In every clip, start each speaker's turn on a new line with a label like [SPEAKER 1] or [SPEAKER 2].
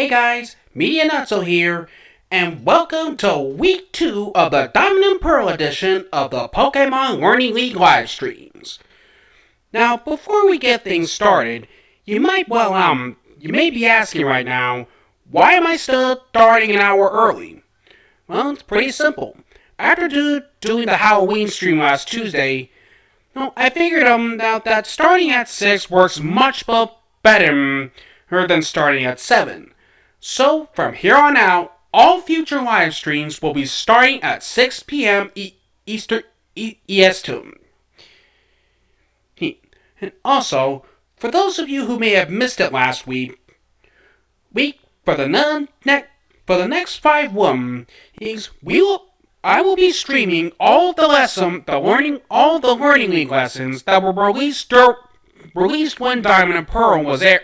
[SPEAKER 1] Hey guys, MediaNutso here, and welcome to week 2 of the Diamond and Pearl edition of the Pokémon Learning League live streams. Now, before we get things started, you may be asking right now, why am I still starting an hour early? Well, it's pretty simple. After doing the Halloween stream last Tuesday, I figured out that starting at 6 works much better than starting at 7. So, from here on out, all future live streams will be starting at 6 p.m. Eastern EST. And also, for those of you who may have missed it last week, for the next 5 weeks, I will be streaming all the Learning League lessons that were released when Diamond and Pearl was aired.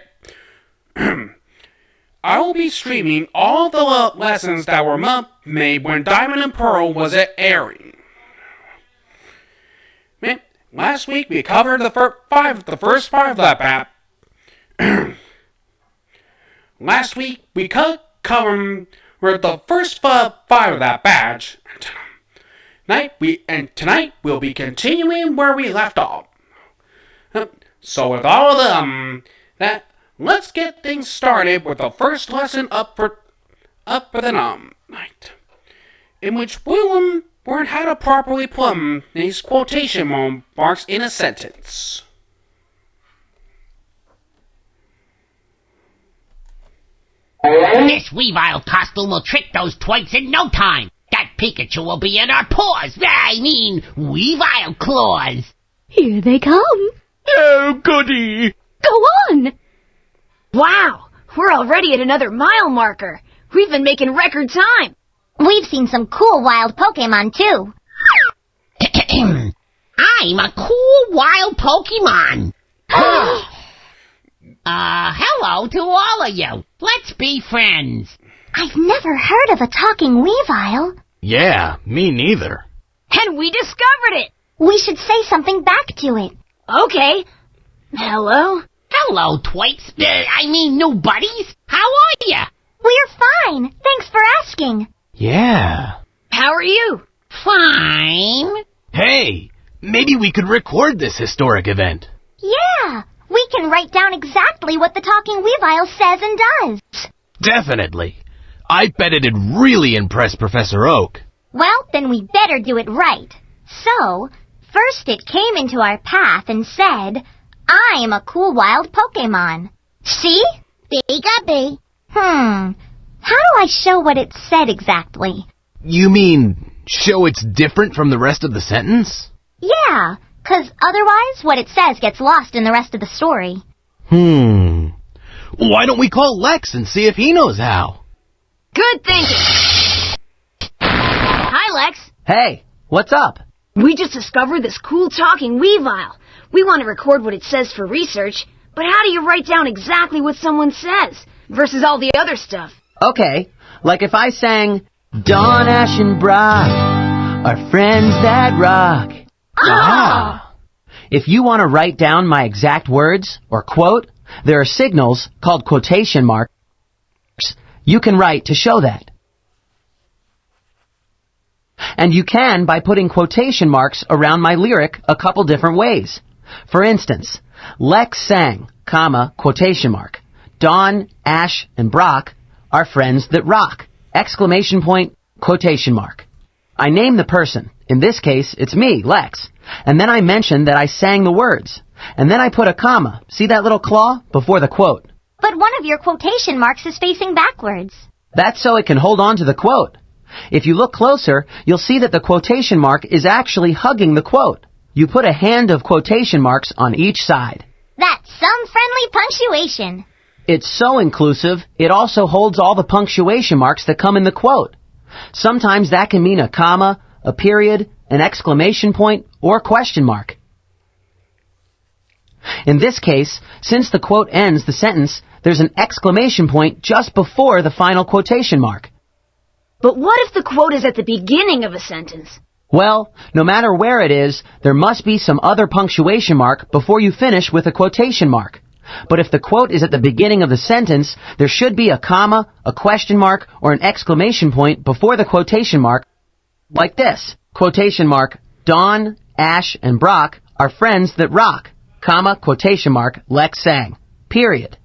[SPEAKER 1] I will be streaming all the lessons that were made when Diamond and Pearl was airing. Last week we covered the first 5 lap app. Last week we covered the first 5 of that badge. Tonight we'll be continuing where we left off. So with all of that, let's get things started with the first lesson up for the night, in which we'll learn how to properly plumb these quotation marks in a sentence.
[SPEAKER 2] This Weavile costume will trick those twigs in no time. That Pikachu will be in our paws. Weavile claws.
[SPEAKER 3] Here they come.
[SPEAKER 4] Oh, goody.
[SPEAKER 3] Go on. Wow, we're already at another mile marker. We've been making record time.
[SPEAKER 5] We've seen some cool wild Pokémon, too.
[SPEAKER 2] I'm a cool wild Pokemon. Hello to all of you. Let's be friends.
[SPEAKER 5] I've never heard of a talking Weavile.
[SPEAKER 4] Yeah, me neither.
[SPEAKER 3] And we discovered it.
[SPEAKER 5] We should say something back to it.
[SPEAKER 3] Okay. Hello?
[SPEAKER 2] Hello, twits. New buddies. How are ya?
[SPEAKER 5] We're fine. Thanks for asking.
[SPEAKER 4] Yeah.
[SPEAKER 3] How are you?
[SPEAKER 2] Fine.
[SPEAKER 4] Hey, maybe we could record this historic event.
[SPEAKER 5] Yeah, we can write down exactly what the talking Weavile says and does.
[SPEAKER 4] Definitely. I bet it'd really impress Professor Oak.
[SPEAKER 5] Well, then we better do it right. So, first it came into our path and said, I am a cool wild Pokémon. See? B-ga-B. How do I show what it said exactly?
[SPEAKER 4] You mean, show it's different from the rest of the sentence?
[SPEAKER 5] Yeah, 'cause otherwise what it says gets lost in the rest of the story.
[SPEAKER 4] Why don't we call Lex and see if he knows how?
[SPEAKER 3] Good thinking. Hi, Lex.
[SPEAKER 6] Hey, what's up?
[SPEAKER 3] We just discovered this cool talking Weavile. We want to record what it says for research, but how do you write down exactly what someone says versus all the other stuff?
[SPEAKER 6] Okay, like if I sang, Dawn, Ash, and Brock are friends that rock.
[SPEAKER 3] Ah!
[SPEAKER 6] If you want to write down my exact words or quote, there are signals called quotation marks you can write to show that. And you can by putting quotation marks around my lyric a couple different ways. For instance, Lex sang, comma, quotation mark, Dawn, Ash, and Brock are friends that rock, exclamation point, quotation mark. I name the person. In this case, it's me, Lex. And then I mention that I sang the words. And then I put a comma, see that little claw, before the quote.
[SPEAKER 5] But one of your quotation marks is facing backwards.
[SPEAKER 6] That's so it can hold on to the quote. If you look closer, you'll see that the quotation mark is actually hugging the quote. You put a hand of quotation marks on each side.
[SPEAKER 5] That's some friendly punctuation.
[SPEAKER 6] It's so inclusive, it also holds all the punctuation marks that come in the quote. Sometimes that can mean a comma, a period, an exclamation point, or question mark. In this case, since the quote ends the sentence, there's an exclamation point just before the final quotation mark.
[SPEAKER 3] But what if the quote is at the beginning of a sentence?
[SPEAKER 6] Well, no matter where it is, there must be some other punctuation mark before you finish with a quotation mark. But if the quote is at the beginning of the sentence, there should be a comma, a question mark, or an exclamation point before the quotation mark, like this. Quotation mark, Dawn, Ash, and Brock are friends that rock, comma, quotation mark, Lex sang. Period.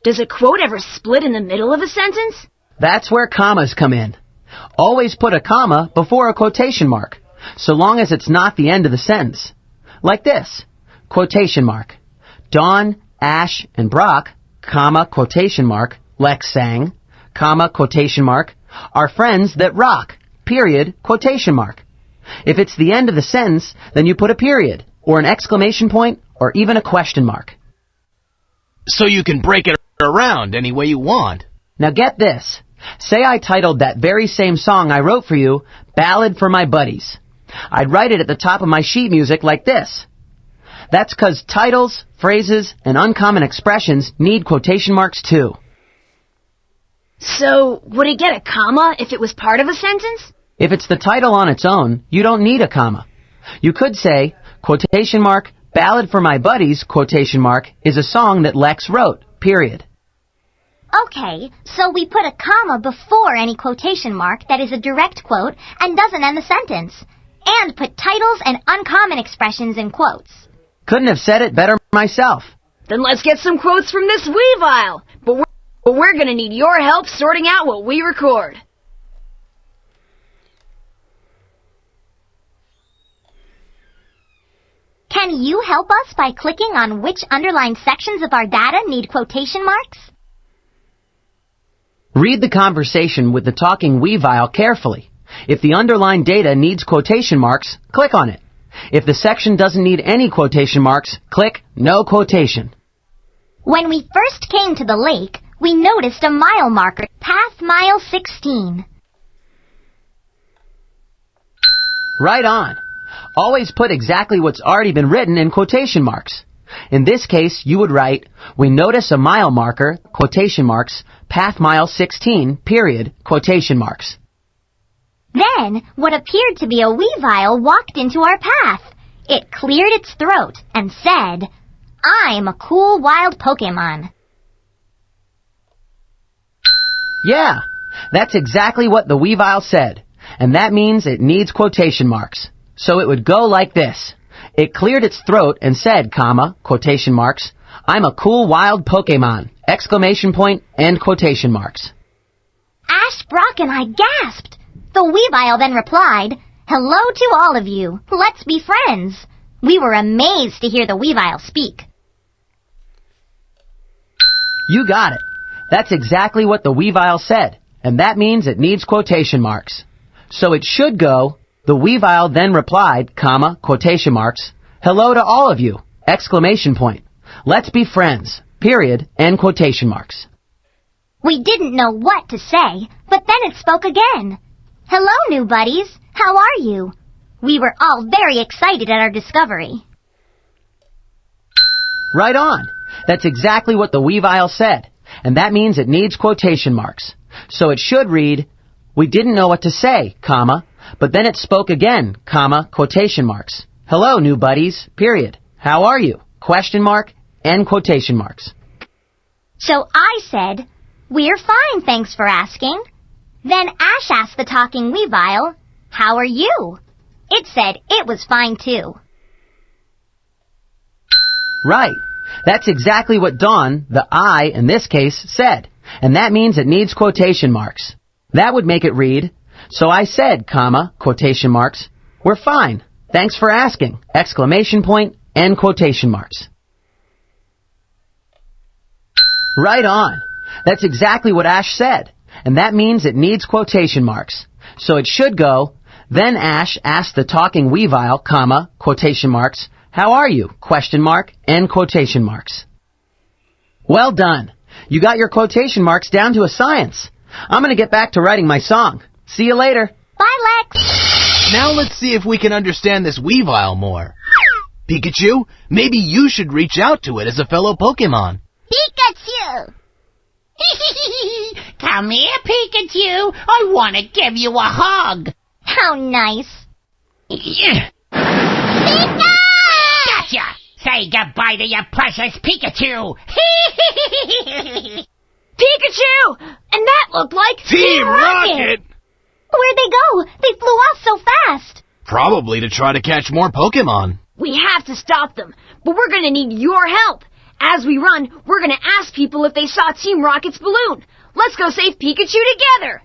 [SPEAKER 3] Does a quote ever split in the middle of a sentence?
[SPEAKER 6] That's where commas come in. Always put a comma before a quotation mark, so long as it's not the end of the sentence. Like this. Quotation mark. Dawn, Ash, and Brock, comma, quotation mark, Lex sang, comma, quotation mark, are friends that rock, period, quotation mark. If it's the end of the sentence, then you put a period, or an exclamation point, or even a question mark.
[SPEAKER 4] So you can break it around any way you want.
[SPEAKER 6] Now get this. Say I titled that very same song I wrote for you, Ballad for My Buddies. I'd write it at the top of my sheet music like this. That's 'cause titles, phrases, and uncommon expressions need quotation marks too.
[SPEAKER 3] So, would it get a comma if it was part of a sentence?
[SPEAKER 6] If it's the title on its own, you don't need a comma. You could say, quotation mark, Ballad for My Buddies, quotation mark, is a song that Lex wrote, period.
[SPEAKER 5] Okay, so we put a comma before any quotation mark that is a direct quote and doesn't end the sentence, and put titles and uncommon expressions in quotes.
[SPEAKER 6] Couldn't have said it better myself.
[SPEAKER 3] Then let's get some quotes from this Weavile. But we're gonna need your help sorting out what we record.
[SPEAKER 5] Can you help us by clicking on which underlined sections of our data need quotation marks?
[SPEAKER 6] Read the conversation with the talking Weavile carefully. If the underlined data needs quotation marks, click on it. If the section doesn't need any quotation marks, click No Quotation.
[SPEAKER 5] When we first came to the lake, we noticed a mile marker, path mile 16.
[SPEAKER 6] Right on. Always put exactly what's already been written in quotation marks. In this case, you would write, we notice a mile marker, quotation marks, path mile 16, period, quotation marks.
[SPEAKER 5] Then, what appeared to be a Weavile walked into our path. It cleared its throat and said, I'm a cool wild Pokémon.
[SPEAKER 6] Yeah, that's exactly what the Weavile said, and that means it needs quotation marks. So it would go like this. It cleared its throat and said, comma, quotation marks, I'm a cool wild Pokémon, exclamation point, end quotation marks.
[SPEAKER 5] Ash, Brock, and I gasped. The Weavile then replied, hello to all of you. Let's be friends. We were amazed to hear the Weavile speak.
[SPEAKER 6] You got it. That's exactly what the Weavile said, and that means it needs quotation marks. So it should go, the Weavile then replied, comma, quotation marks, hello to all of you, exclamation point. Let's be friends, period, end quotation marks.
[SPEAKER 5] We didn't know what to say, but then it spoke again. Hello, new buddies. How are you? We were all very excited at our discovery.
[SPEAKER 6] Right on. That's exactly what the Weavile said, and that means it needs quotation marks. So it should read, we didn't know what to say, comma, but then it spoke again, comma, quotation marks. Hello, new buddies, period. How are you? Question mark, end quotation marks.
[SPEAKER 5] So I said, we're fine, thanks for asking. Then Ash asked the talking Weavile, how are you? It said it was fine too.
[SPEAKER 6] Right. That's exactly what Dawn, the I in this case, said, and that means it needs quotation marks. That would make it read, so I said, comma, quotation marks, we're fine, thanks for asking, exclamation point, end quotation marks. Right on. That's exactly what Ash said, and that means it needs quotation marks. So it should go, then Ash asked the talking Weavile, comma, quotation marks, how are you? Question mark, end quotation marks. Well done. You got your quotation marks down to a science. I'm going to get back to writing my song. See you later.
[SPEAKER 5] Bye, Lex.
[SPEAKER 4] Now let's see if we can understand this Weavile more. Pikachu, maybe you should reach out to it as a fellow Pokémon.
[SPEAKER 2] Pikachu! Come here, Pikachu. I want to give you a hug.
[SPEAKER 5] How nice.
[SPEAKER 2] Yeah.
[SPEAKER 5] Pika!
[SPEAKER 2] Gotcha! Say Say goodbye to your precious Pikachu!
[SPEAKER 3] Pikachu! And that looked like
[SPEAKER 4] Team Rocket!
[SPEAKER 5] Where'd they go? They flew off so fast.
[SPEAKER 4] Probably to try to catch more Pokémon.
[SPEAKER 3] We have to stop them, but we're gonna need your help. As we run, we're gonna ask people if they saw Team Rocket's balloon. Let's go save Pikachu together.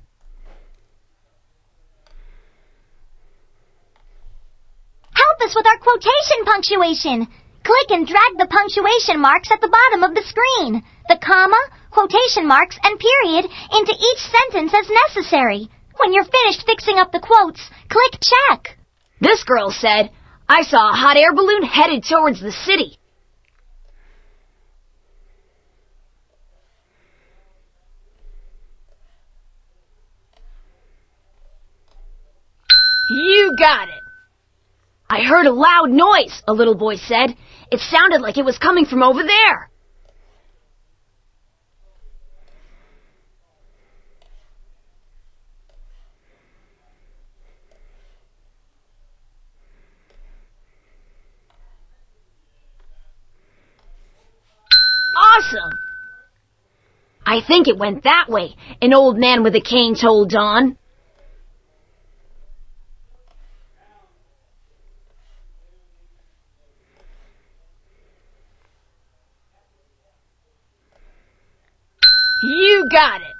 [SPEAKER 5] Help us with our quotation punctuation. Click and drag the punctuation marks at the bottom of the screen. The comma, quotation marks, and period into each sentence as necessary. When you're finished fixing up the quotes, click check.
[SPEAKER 3] This girl said, I saw a hot air balloon headed towards the city. You got it. I heard a loud noise, a little boy said. It sounded like it was coming from over there. Awesome! I think it went that way, an old man with a cane told Dawn. You got it.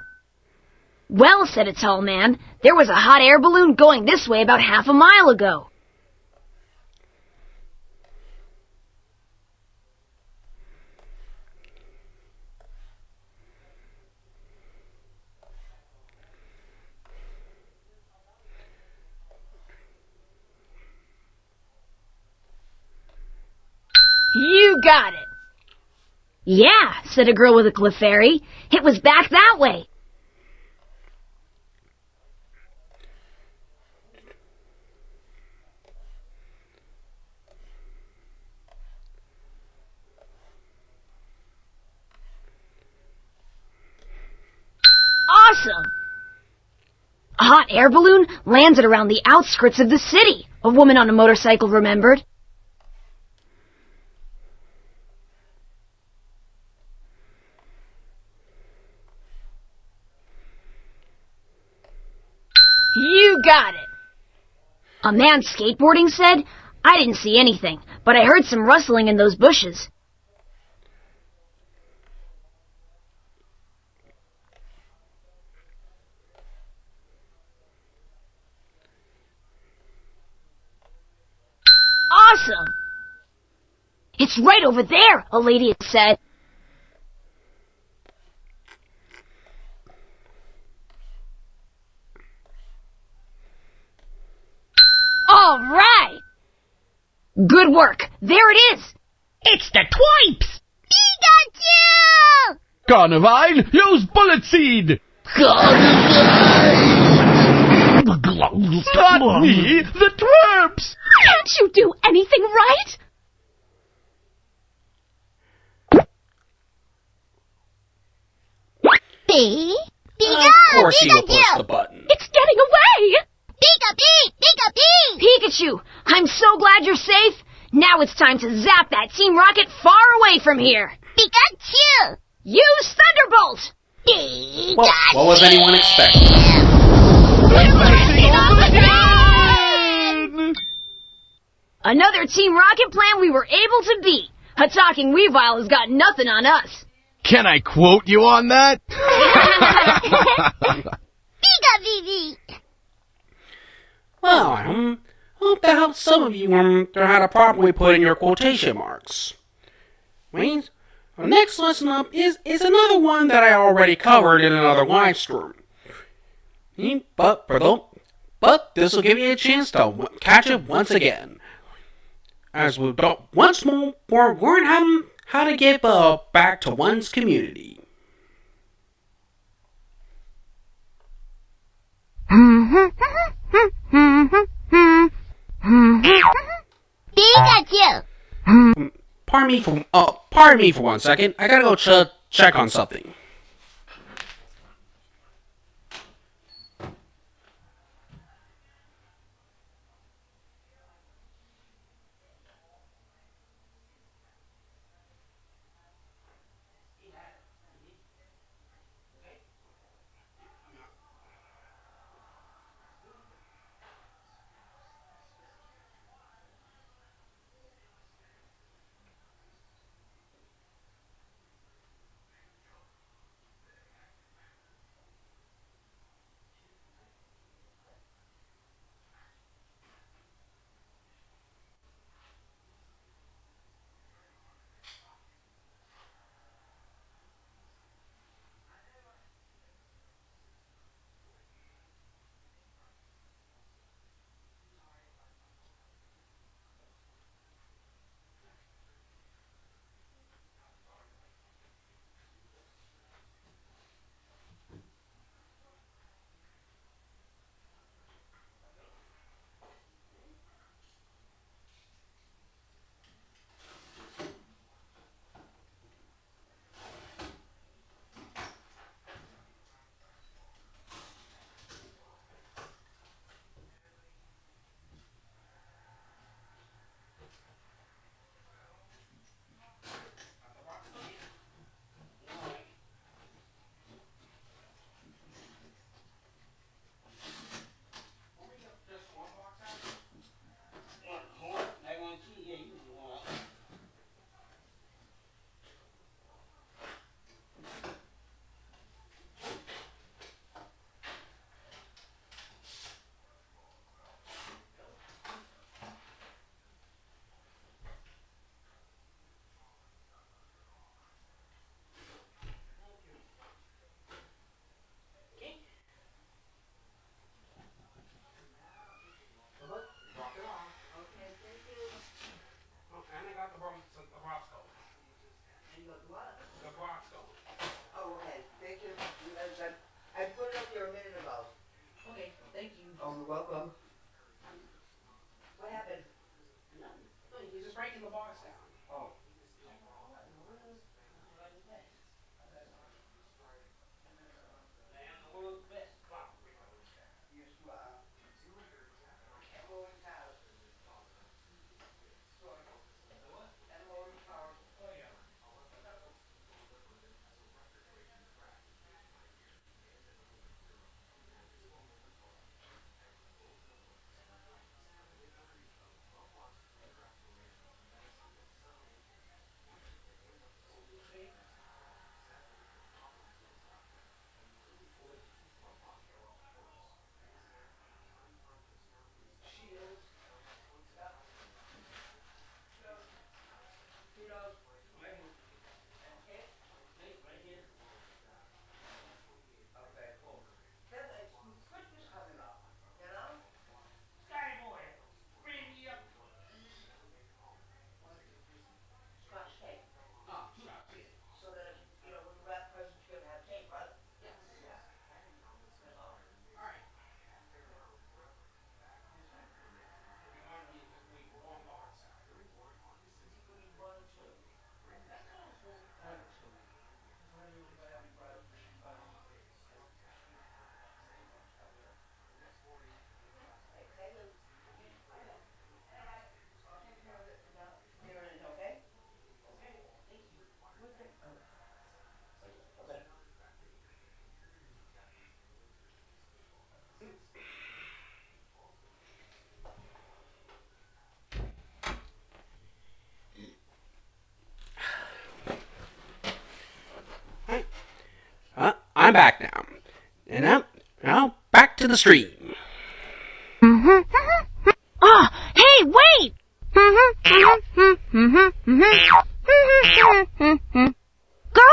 [SPEAKER 3] Well, said a tall man, there was a hot air balloon going this way about half a mile ago. You got it. Yeah, said a girl with a Clefairy. It was back that way. Awesome! A hot air balloon landed around the outskirts of the city, a woman on a motorcycle remembered. You got it. A man skateboarding said, I didn't see anything, but I heard some rustling in those bushes. Awesome! It's right over there, a lady said. All right! Good work. There it is.
[SPEAKER 2] It's the Twipes!
[SPEAKER 5] Pikachu!
[SPEAKER 4] Carnivine, use Bullet Seed! Not me, the twerps!
[SPEAKER 3] Can't you do anything right?
[SPEAKER 1] Of course he will push the button.
[SPEAKER 3] It's getting away!
[SPEAKER 5] Pika-pee!
[SPEAKER 3] Pikachu, I'm so glad you're safe. Now it's time to zap that Team Rocket far away from here.
[SPEAKER 5] Pikachu!
[SPEAKER 3] Use Thunderbolt!
[SPEAKER 5] Pikachu!
[SPEAKER 1] What was anyone expecting?
[SPEAKER 3] Another Team Rocket plan we were able to beat. A talking Weavile has got nothing on us.
[SPEAKER 4] Can I quote you on that?
[SPEAKER 5] Pika-pee!
[SPEAKER 1] Well, I hope that helps some of you learn how to properly put in your quotation marks. Wait, our next lesson up is another one that I already covered in another live stream. But this will give you a chance to catch it once again. As we once more learn how to give back to one's community.
[SPEAKER 5] Pikachu!
[SPEAKER 1] Pardon me for 1 second. I gotta go check on something. I'm back now. And now back to the stream.
[SPEAKER 3] Oh, hey, wait!
[SPEAKER 5] Girl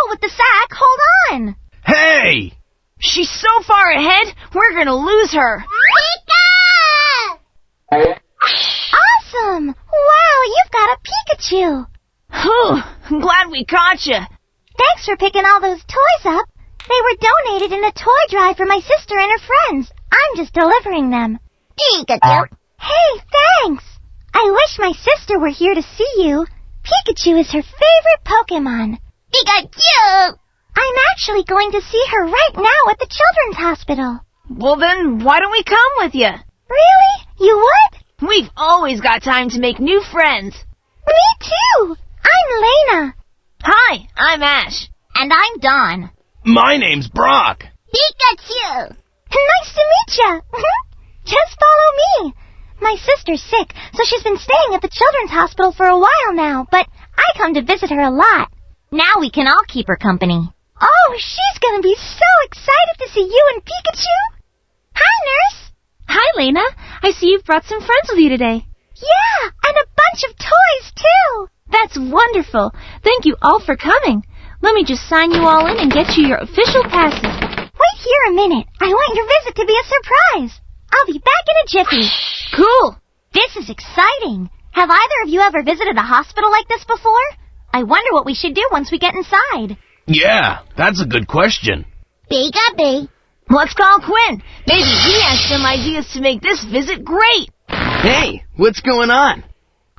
[SPEAKER 5] with the sack, hold on.
[SPEAKER 4] Hey!
[SPEAKER 3] She's so far ahead, we're gonna lose her.
[SPEAKER 5] Awesome! Wow, you've got a Pikachu.
[SPEAKER 3] Whew, I'm glad we caught you.
[SPEAKER 5] Thanks for picking all those toys up. They were donated in a toy drive for my sister and her friends. I'm just delivering them.
[SPEAKER 2] Pikachu.
[SPEAKER 5] Hey, thanks. I wish my sister were here to see you. Pikachu is her favorite Pokémon.
[SPEAKER 2] Pikachu.
[SPEAKER 5] I'm actually going to see her right now at the Children's Hospital.
[SPEAKER 3] Well then, why don't we come with you?
[SPEAKER 5] Really? You would?
[SPEAKER 3] We've always got time to make new friends.
[SPEAKER 5] Me too. I'm Lena.
[SPEAKER 3] Hi, I'm Ash.
[SPEAKER 5] And I'm Dawn.
[SPEAKER 4] My name's Brock.
[SPEAKER 2] Pikachu.
[SPEAKER 5] Nice to meet ya. Just follow me. My sister's sick, so she's been staying at the Children's Hospital for a while now, but I come to visit her a lot. Now we can all keep her company. Oh, she's gonna be so excited to see you and Pikachu. Hi, nurse.
[SPEAKER 3] Hi, Lena. I see you've brought some friends with you today.
[SPEAKER 5] Yeah, and a bunch of toys, too.
[SPEAKER 3] That's wonderful. Thank you all for coming. Let me just sign you all in and get you your official passes.
[SPEAKER 5] Wait here a minute. I want your visit to be a surprise. I'll be back in a jiffy.
[SPEAKER 3] Cool.
[SPEAKER 5] This is exciting. Have either of you ever visited a hospital like this before? I wonder what we should do once we get inside.
[SPEAKER 4] Yeah, that's a good question.
[SPEAKER 2] Pikachu.
[SPEAKER 3] Let's call Quinn. Maybe he has some ideas to make this visit great.
[SPEAKER 4] Hey, what's going on?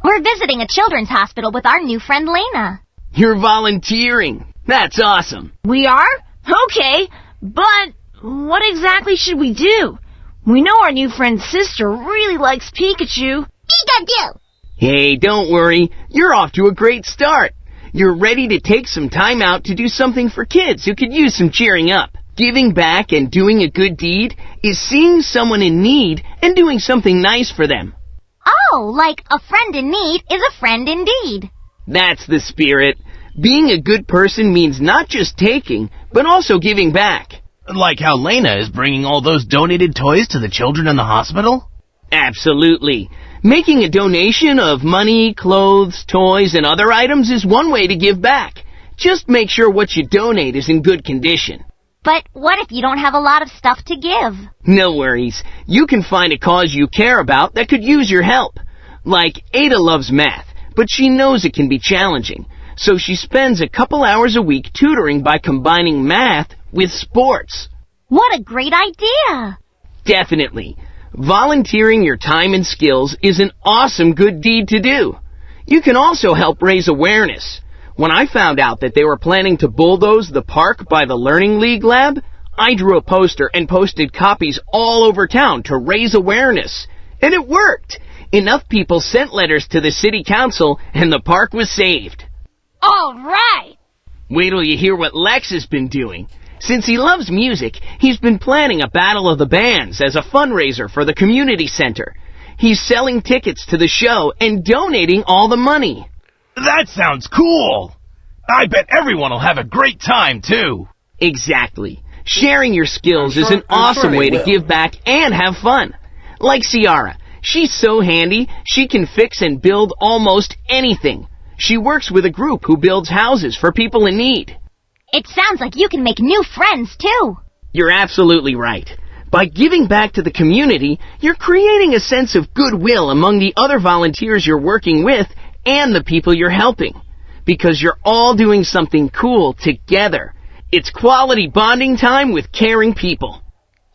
[SPEAKER 5] We're visiting a children's hospital with our new friend Lena.
[SPEAKER 4] You're volunteering. That's awesome.
[SPEAKER 3] We are? Okay, but what exactly should we do? We know our new friend's sister really likes Pikachu.
[SPEAKER 2] Pikachu.
[SPEAKER 4] Hey, don't worry. You're off to a great start. You're ready to take some time out to do something for kids who could use some cheering up. Giving back and doing a good deed is seeing someone in need and doing something nice for them.
[SPEAKER 5] Oh, like a friend in need is a friend indeed.
[SPEAKER 4] That's the spirit. Being a good person means not just taking, but also giving back. Like how Lena is bringing all those donated toys to the children in the hospital? Absolutely. Making a donation of money, clothes, toys, and other items is one way to give back. Just make sure what you donate is in good condition.
[SPEAKER 5] But what if you don't have a lot of stuff to give?
[SPEAKER 4] No worries. You can find a cause you care about that could use your help. Like Ada loves math, but she knows it can be challenging. So she spends a couple hours a week tutoring by combining math with sports.
[SPEAKER 5] What a great idea!
[SPEAKER 4] Definitely. Volunteering your time and skills is an awesome good deed to do. You can also help raise awareness. When I found out that they were planning to bulldoze the park by the Learning League lab, I drew a poster and posted copies all over town to raise awareness. And it worked! Enough people sent letters to the city council and the park was saved.
[SPEAKER 3] All right.
[SPEAKER 4] Wait till you hear what Lex has been doing. Since he loves music, he's been planning a battle of the bands as a fundraiser for the community center. He's selling tickets to the show and donating all the money.
[SPEAKER 7] That sounds cool! I bet everyone will have a great time, too.
[SPEAKER 4] Exactly. Sharing your skills
[SPEAKER 1] I'm
[SPEAKER 4] is
[SPEAKER 1] sure-
[SPEAKER 4] an
[SPEAKER 1] I'm
[SPEAKER 4] awesome
[SPEAKER 1] sure they
[SPEAKER 4] way to
[SPEAKER 1] will.
[SPEAKER 4] give back and have fun. Like Ciara. She's so handy, she can fix and build almost anything. She works with a group who builds houses for people in need.
[SPEAKER 5] It sounds like you can make new friends, too.
[SPEAKER 4] You're absolutely right. By giving back to the community, you're creating a sense of goodwill among the other volunteers you're working with and the people you're helping. Because you're all doing something cool together. It's quality bonding time with caring people.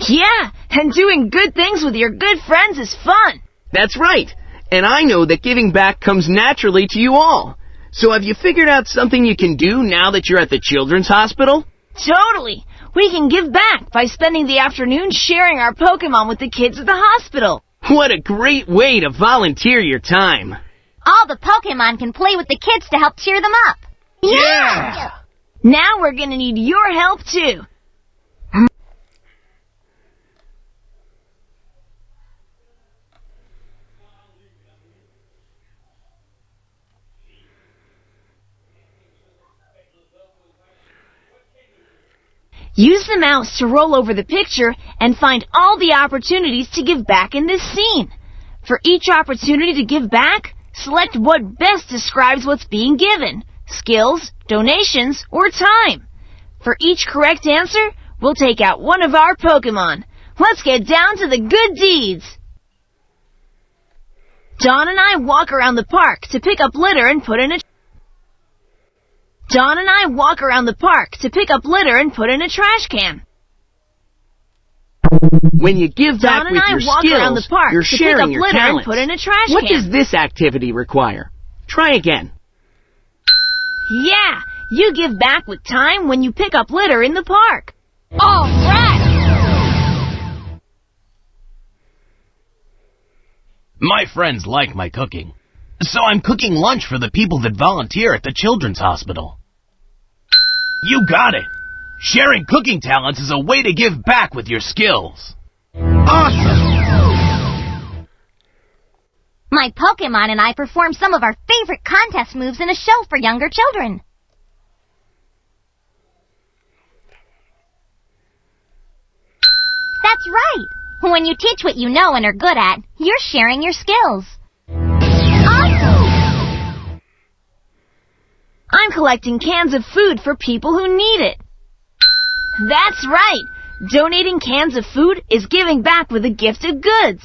[SPEAKER 3] Yeah, and doing good things with your good friends is fun.
[SPEAKER 4] That's right. And I know that giving back comes naturally to you all. So have you figured out something you can do now that you're at the Children's Hospital?
[SPEAKER 3] Totally. We can give back by spending the afternoon sharing our Pokémon with the kids at the hospital.
[SPEAKER 4] What a great way to volunteer your time.
[SPEAKER 5] All the Pokémon can play with the kids to help cheer them up.
[SPEAKER 7] Yeah!
[SPEAKER 3] Now we're gonna need your help, too. Use the mouse to roll over the picture and find all the opportunities to give back in this scene. For each opportunity to give back, select what best describes what's being given: skills, donations, or time. For each correct answer, we'll take out one of our Pokémon. Let's get down to the good deeds! Dawn and I walk around the park to pick up litter and put in a trash can.
[SPEAKER 4] When you give back with your skills, you're sharing your talents. What does this activity require? Try again.
[SPEAKER 3] Yeah, you give back with time when you pick up litter in the park.
[SPEAKER 5] All right!
[SPEAKER 7] My friends like my cooking, so I'm cooking lunch for the people that volunteer at the children's hospital. You got it! Sharing cooking talents is a way to give back with your skills. Awesome!
[SPEAKER 5] My Pokémon and I perform some of our favorite contest moves in a show for younger children. That's right! When you teach what you know and are good at, you're sharing your skills. Awesome!
[SPEAKER 3] I'm collecting cans of food for people who need it. That's right! Donating cans of food is giving back with a gift of goods.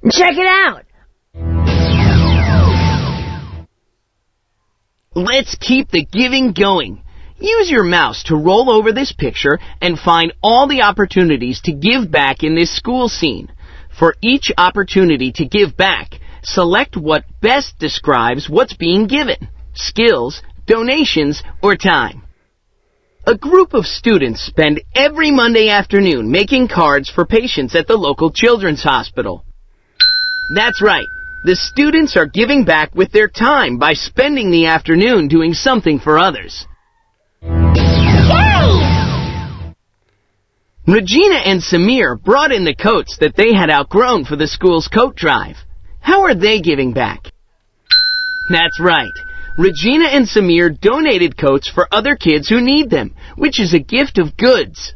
[SPEAKER 3] Check it out!
[SPEAKER 4] Let's keep the giving going. Use your mouse to roll over this picture and find all the opportunities to give back in this school scene. For each opportunity to give back, select what best describes what's being given: skills, donations, or time. A group of students spend every Monday afternoon making cards for patients at the local children's hospital. That's right. The students are giving back with their time by spending the afternoon doing something for others.
[SPEAKER 5] Yay!
[SPEAKER 4] Regina and Samir brought in the coats that they had outgrown for the school's coat drive. How are they giving back? That's right. Regina and Samir donated coats for other kids who need them, which is a gift of goods.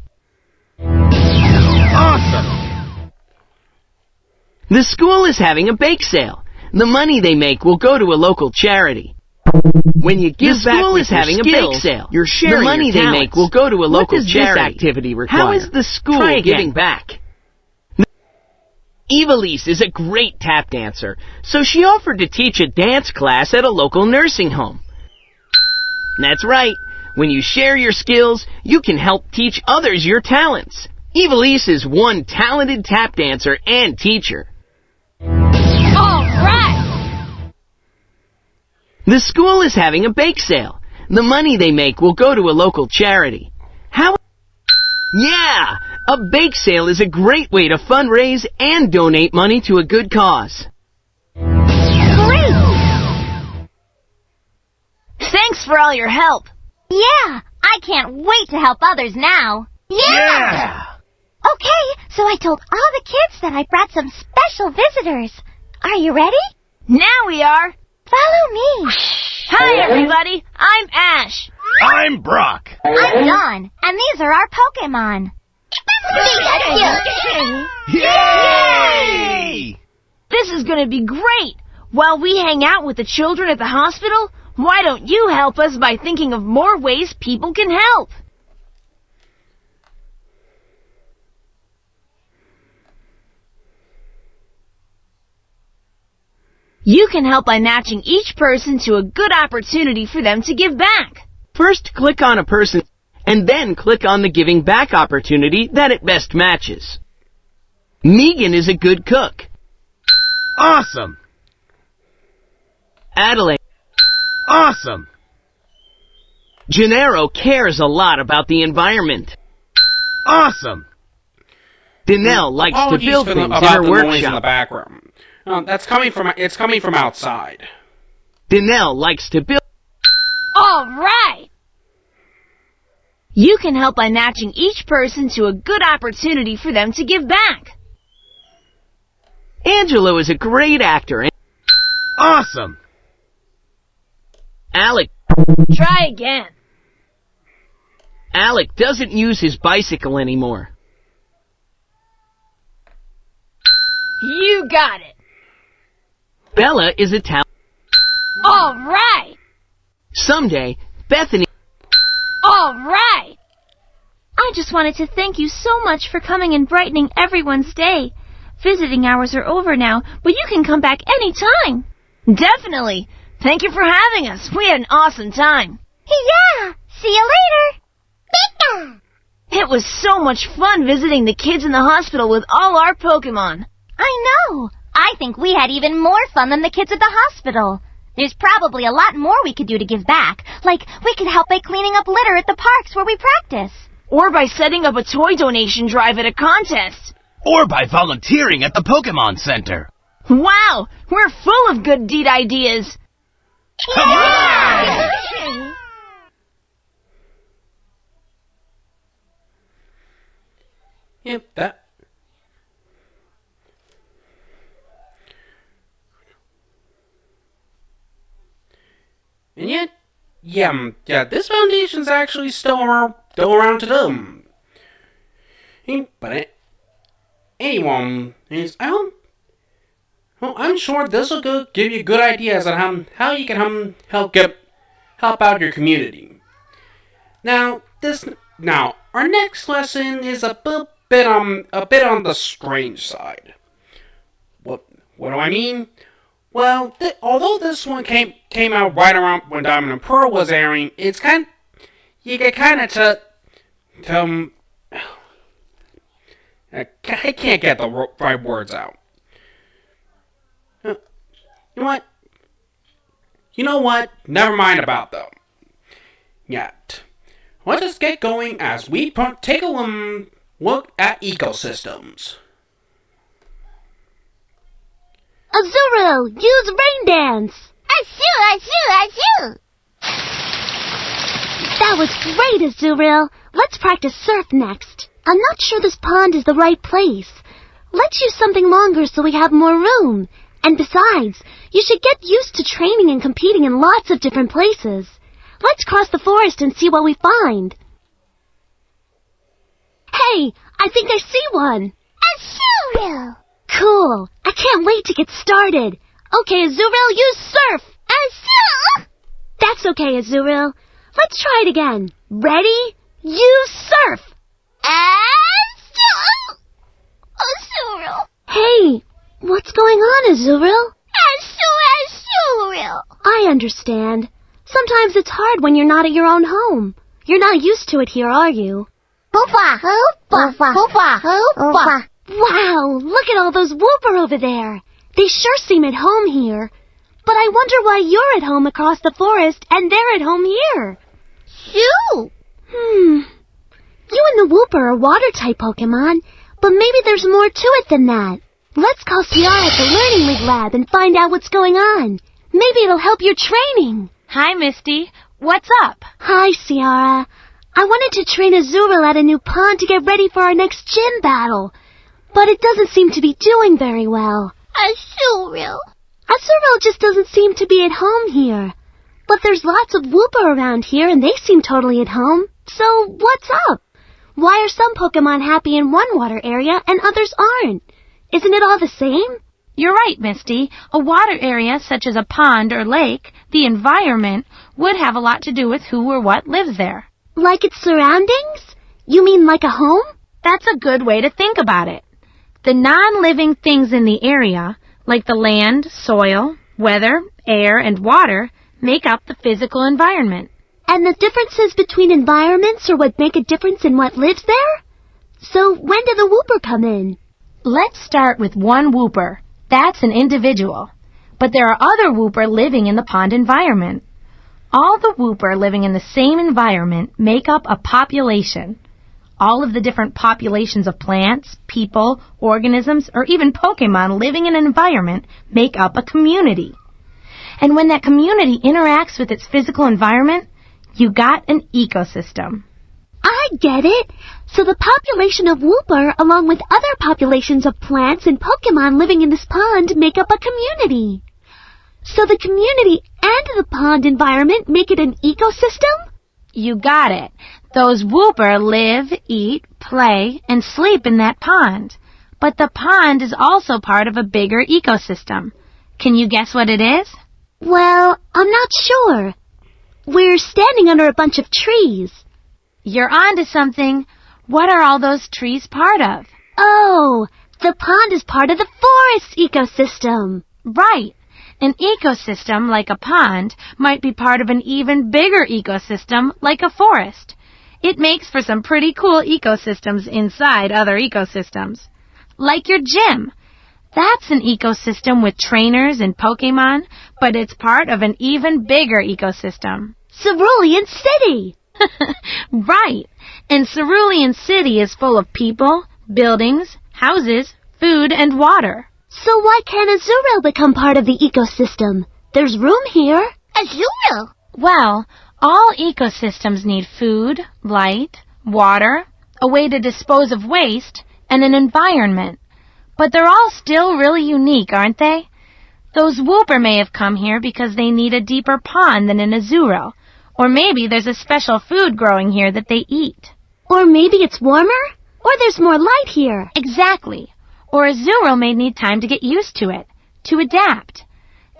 [SPEAKER 7] Awesome!
[SPEAKER 4] The school is having a bake sale. The money they make will go to a local charity. When you give back with your skills, you're sharing the money they make will go to a local charity. What does this activity require? How is the school giving back? Evilise is a great tap dancer, so she offered to teach a dance class at a local nursing home. That's right. When you share your skills, you can help teach others your talents. Evilise is one talented tap dancer and teacher.
[SPEAKER 5] All right!
[SPEAKER 4] The school is having a bake sale. The money they make will go to a local charity. How? Yeah! A bake sale is a great way to fundraise and donate money to a good cause.
[SPEAKER 5] Great!
[SPEAKER 3] Thanks for all your help.
[SPEAKER 5] Yeah! I can't wait to help others now.
[SPEAKER 7] Yeah!
[SPEAKER 5] Okay, so I told all the kids that I brought some special visitors. Are you ready?
[SPEAKER 3] Now we are.
[SPEAKER 5] Follow me.
[SPEAKER 3] Hi, everybody. I'm Ash.
[SPEAKER 7] I'm Brock.
[SPEAKER 5] I'm Dawn, and these are our Pokémon.
[SPEAKER 7] Yay!
[SPEAKER 3] This is going to be great. While we hang out with the children at the hospital, why don't you help us by thinking of more ways people can help? You can help by matching each person to a good opportunity for them to give back.
[SPEAKER 4] First, click on a person, and then click on the giving back opportunity that it best matches. Megan is a good cook.
[SPEAKER 7] Awesome!
[SPEAKER 4] Adelaide.
[SPEAKER 7] Awesome!
[SPEAKER 4] Gennaro cares a lot about the environment.
[SPEAKER 7] Awesome!
[SPEAKER 4] Danelle likes to build things in her
[SPEAKER 1] Noise in the
[SPEAKER 4] workshop.
[SPEAKER 1] background. It's coming from outside.
[SPEAKER 4] Danelle likes to build.
[SPEAKER 3] All right! You can help by matching each person to a good opportunity for them to give back.
[SPEAKER 4] Angelo is a great actor.
[SPEAKER 7] Awesome!
[SPEAKER 4] Alec.
[SPEAKER 3] Try again.
[SPEAKER 4] Alec doesn't use his bicycle anymore.
[SPEAKER 3] You got it.
[SPEAKER 4] Bella is a talent.
[SPEAKER 3] All right.
[SPEAKER 4] Someday, Bethany...
[SPEAKER 3] All right. I just wanted to thank you so much for coming and brightening everyone's day. Visiting hours are over now, but you can come back anytime. Definitely. Thank you for having us. We had an awesome time.
[SPEAKER 5] Yeah, see you later. Pika!
[SPEAKER 3] It was so much fun visiting the kids in the hospital with all our Pokémon.
[SPEAKER 5] I know. I think we had even more fun than the kids at the hospital. There's probably a lot more we could do to give back. Like, we could help by cleaning up litter at the parks where we practice.
[SPEAKER 3] Or by setting up a toy donation drive at a contest.
[SPEAKER 7] Or by volunteering at the Pokémon Center.
[SPEAKER 3] Wow, we're full of good deed ideas.
[SPEAKER 7] Hooray!
[SPEAKER 1] Yep, that. And yet, yeah, this foundation's actually still around today. But anyone is, I'm sure this will give you good ideas on how you can help out your community. Now, our next lesson is a bit on the strange side. What do I mean? Well, although this one came out right around when Diamond and Pearl was airing, you get kind of I can't get the right words out. You know what? Never mind about them. Yet, let's just get going as we take a look at ecosystems.
[SPEAKER 5] Azurill, use rain dance! Achoo! That was great, Azurill. Let's practice surf next. I'm not sure this pond is the right place. Let's use something longer so we have more room. And besides, you should get used to training and competing in lots of different places. Let's cross the forest and see what we find. Hey, I think I see one. Azurill! Cool. I can't wait to get started. Okay, Azurill, use surf. Azurill! That's okay, Azurill. Let's try it again. Ready? Use surf. Azurill. Hey, what's going on, Azurill? Azurill. I understand. Sometimes it's hard when you're not at your own home. You're not used to it here, are you? Wow, look at all those Wooper over there. They sure seem at home here. But I wonder why you're at home across the forest and they're at home here. You and the Wooper are water-type Pokemon, but maybe there's more to it than that. Let's call Ciara at the Learning League lab and find out what's going on. Maybe it'll help your training.
[SPEAKER 3] Hi, Misty. What's up?
[SPEAKER 5] Hi, Ciara. I wanted to train Azurill at a new pond to get ready for our next gym battle, but it doesn't seem to be doing very well. Azurill just doesn't seem to be at home here. But there's lots of Wooper around here, and they seem totally at home. So, what's up? Why are some Pokemon happy in one water area and others aren't? Isn't it all the same?
[SPEAKER 3] You're right, Misty. A water area, such as a pond or lake, the environment, would have a lot to do with who or what lives there.
[SPEAKER 5] Like its surroundings? You mean like a home?
[SPEAKER 3] That's a good way to think about it. The non-living things in the area, like the land, soil, weather, air, and water, make up the physical environment.
[SPEAKER 5] And the differences between environments are what make a difference in what lives there? So when did the Wooper come in?
[SPEAKER 3] Let's start with one Wooper. That's an individual. But there are other Wooper living in the pond environment. All the Wooper living in the same environment make up a population. All of the different populations of plants, people, organisms, or even Pokemon living in an environment make up a community. And when that community interacts with its physical environment, you got an ecosystem.
[SPEAKER 5] I get it. So the population of Wooper, along with other populations of plants and Pokemon living in this pond, make up a community. So the community and the pond environment make it an ecosystem?
[SPEAKER 3] You got it. Those whooper live, eat, play, and sleep in that pond. But the pond is also part of a bigger ecosystem. Can you guess what it is?
[SPEAKER 5] Well, I'm not sure. We're standing under a bunch of trees.
[SPEAKER 3] You're onto something. What are all those trees part of?
[SPEAKER 5] Oh, the pond is part of the forest ecosystem.
[SPEAKER 3] Right. An ecosystem, like a pond, might be part of an even bigger ecosystem, like a forest. It makes for some pretty cool ecosystems inside other ecosystems. Like your gym. That's an ecosystem with trainers and Pokémon, but it's part of an even bigger ecosystem.
[SPEAKER 5] Cerulean City!
[SPEAKER 3] Right. And Cerulean City is full of people, buildings, houses, food, and water.
[SPEAKER 5] So why can't Azuro become part of the ecosystem? There's room here. Azuro?
[SPEAKER 3] Well, all ecosystems need food, light, water, a way to dispose of waste, and an environment. But they're all still really unique, aren't they? Those whooper may have come here because they need a deeper pond than in Azuro. Or maybe there's a special food growing here that they eat.
[SPEAKER 5] Or maybe it's warmer? Or there's more light here.
[SPEAKER 3] Exactly. Or Azuro may need time to get used to it, to adapt.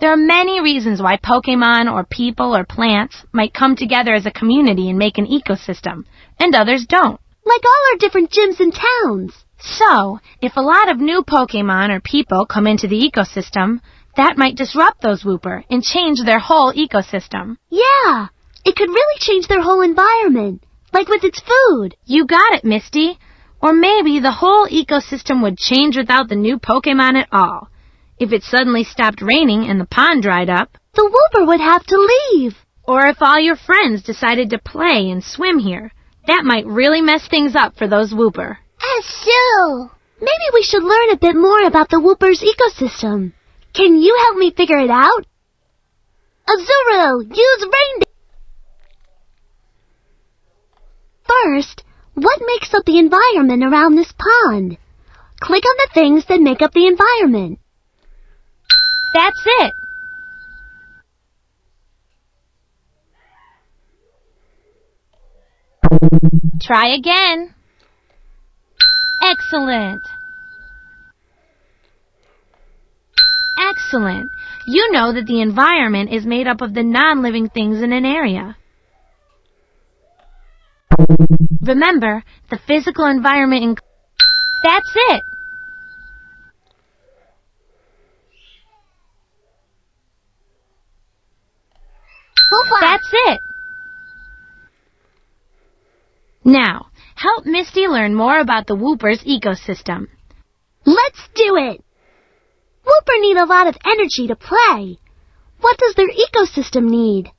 [SPEAKER 3] There are many reasons why Pokémon or people or plants might come together as a community and make an ecosystem, and others don't.
[SPEAKER 5] Like all our different gyms and towns.
[SPEAKER 3] So, if a lot of new Pokémon or people come into the ecosystem, that might disrupt those whooper and change their whole ecosystem.
[SPEAKER 5] Yeah, it could really change their whole environment, like with its food.
[SPEAKER 3] You got it, Misty. Or maybe the whole ecosystem would change without the new Pokémon at all. If it suddenly stopped raining and the pond dried up.
[SPEAKER 5] The whooper would have to leave.
[SPEAKER 3] Or if all your friends decided to play and swim here. That might really mess things up for those whooper.
[SPEAKER 5] So, maybe we should learn a bit more about the whooper's ecosystem. Can you help me figure it out? Azuro, use reindeer. First, what makes up the environment around this pond? Click on the things that make up the environment.
[SPEAKER 3] That's it. Try again. Excellent. Excellent. You know that the environment is made up of the non-living things in an area. Remember, the physical environment That's it. That's it. Now, help Misty learn more about the whooper's ecosystem.
[SPEAKER 5] Let's do it! Whooper need a lot of energy to play. What does their ecosystem need?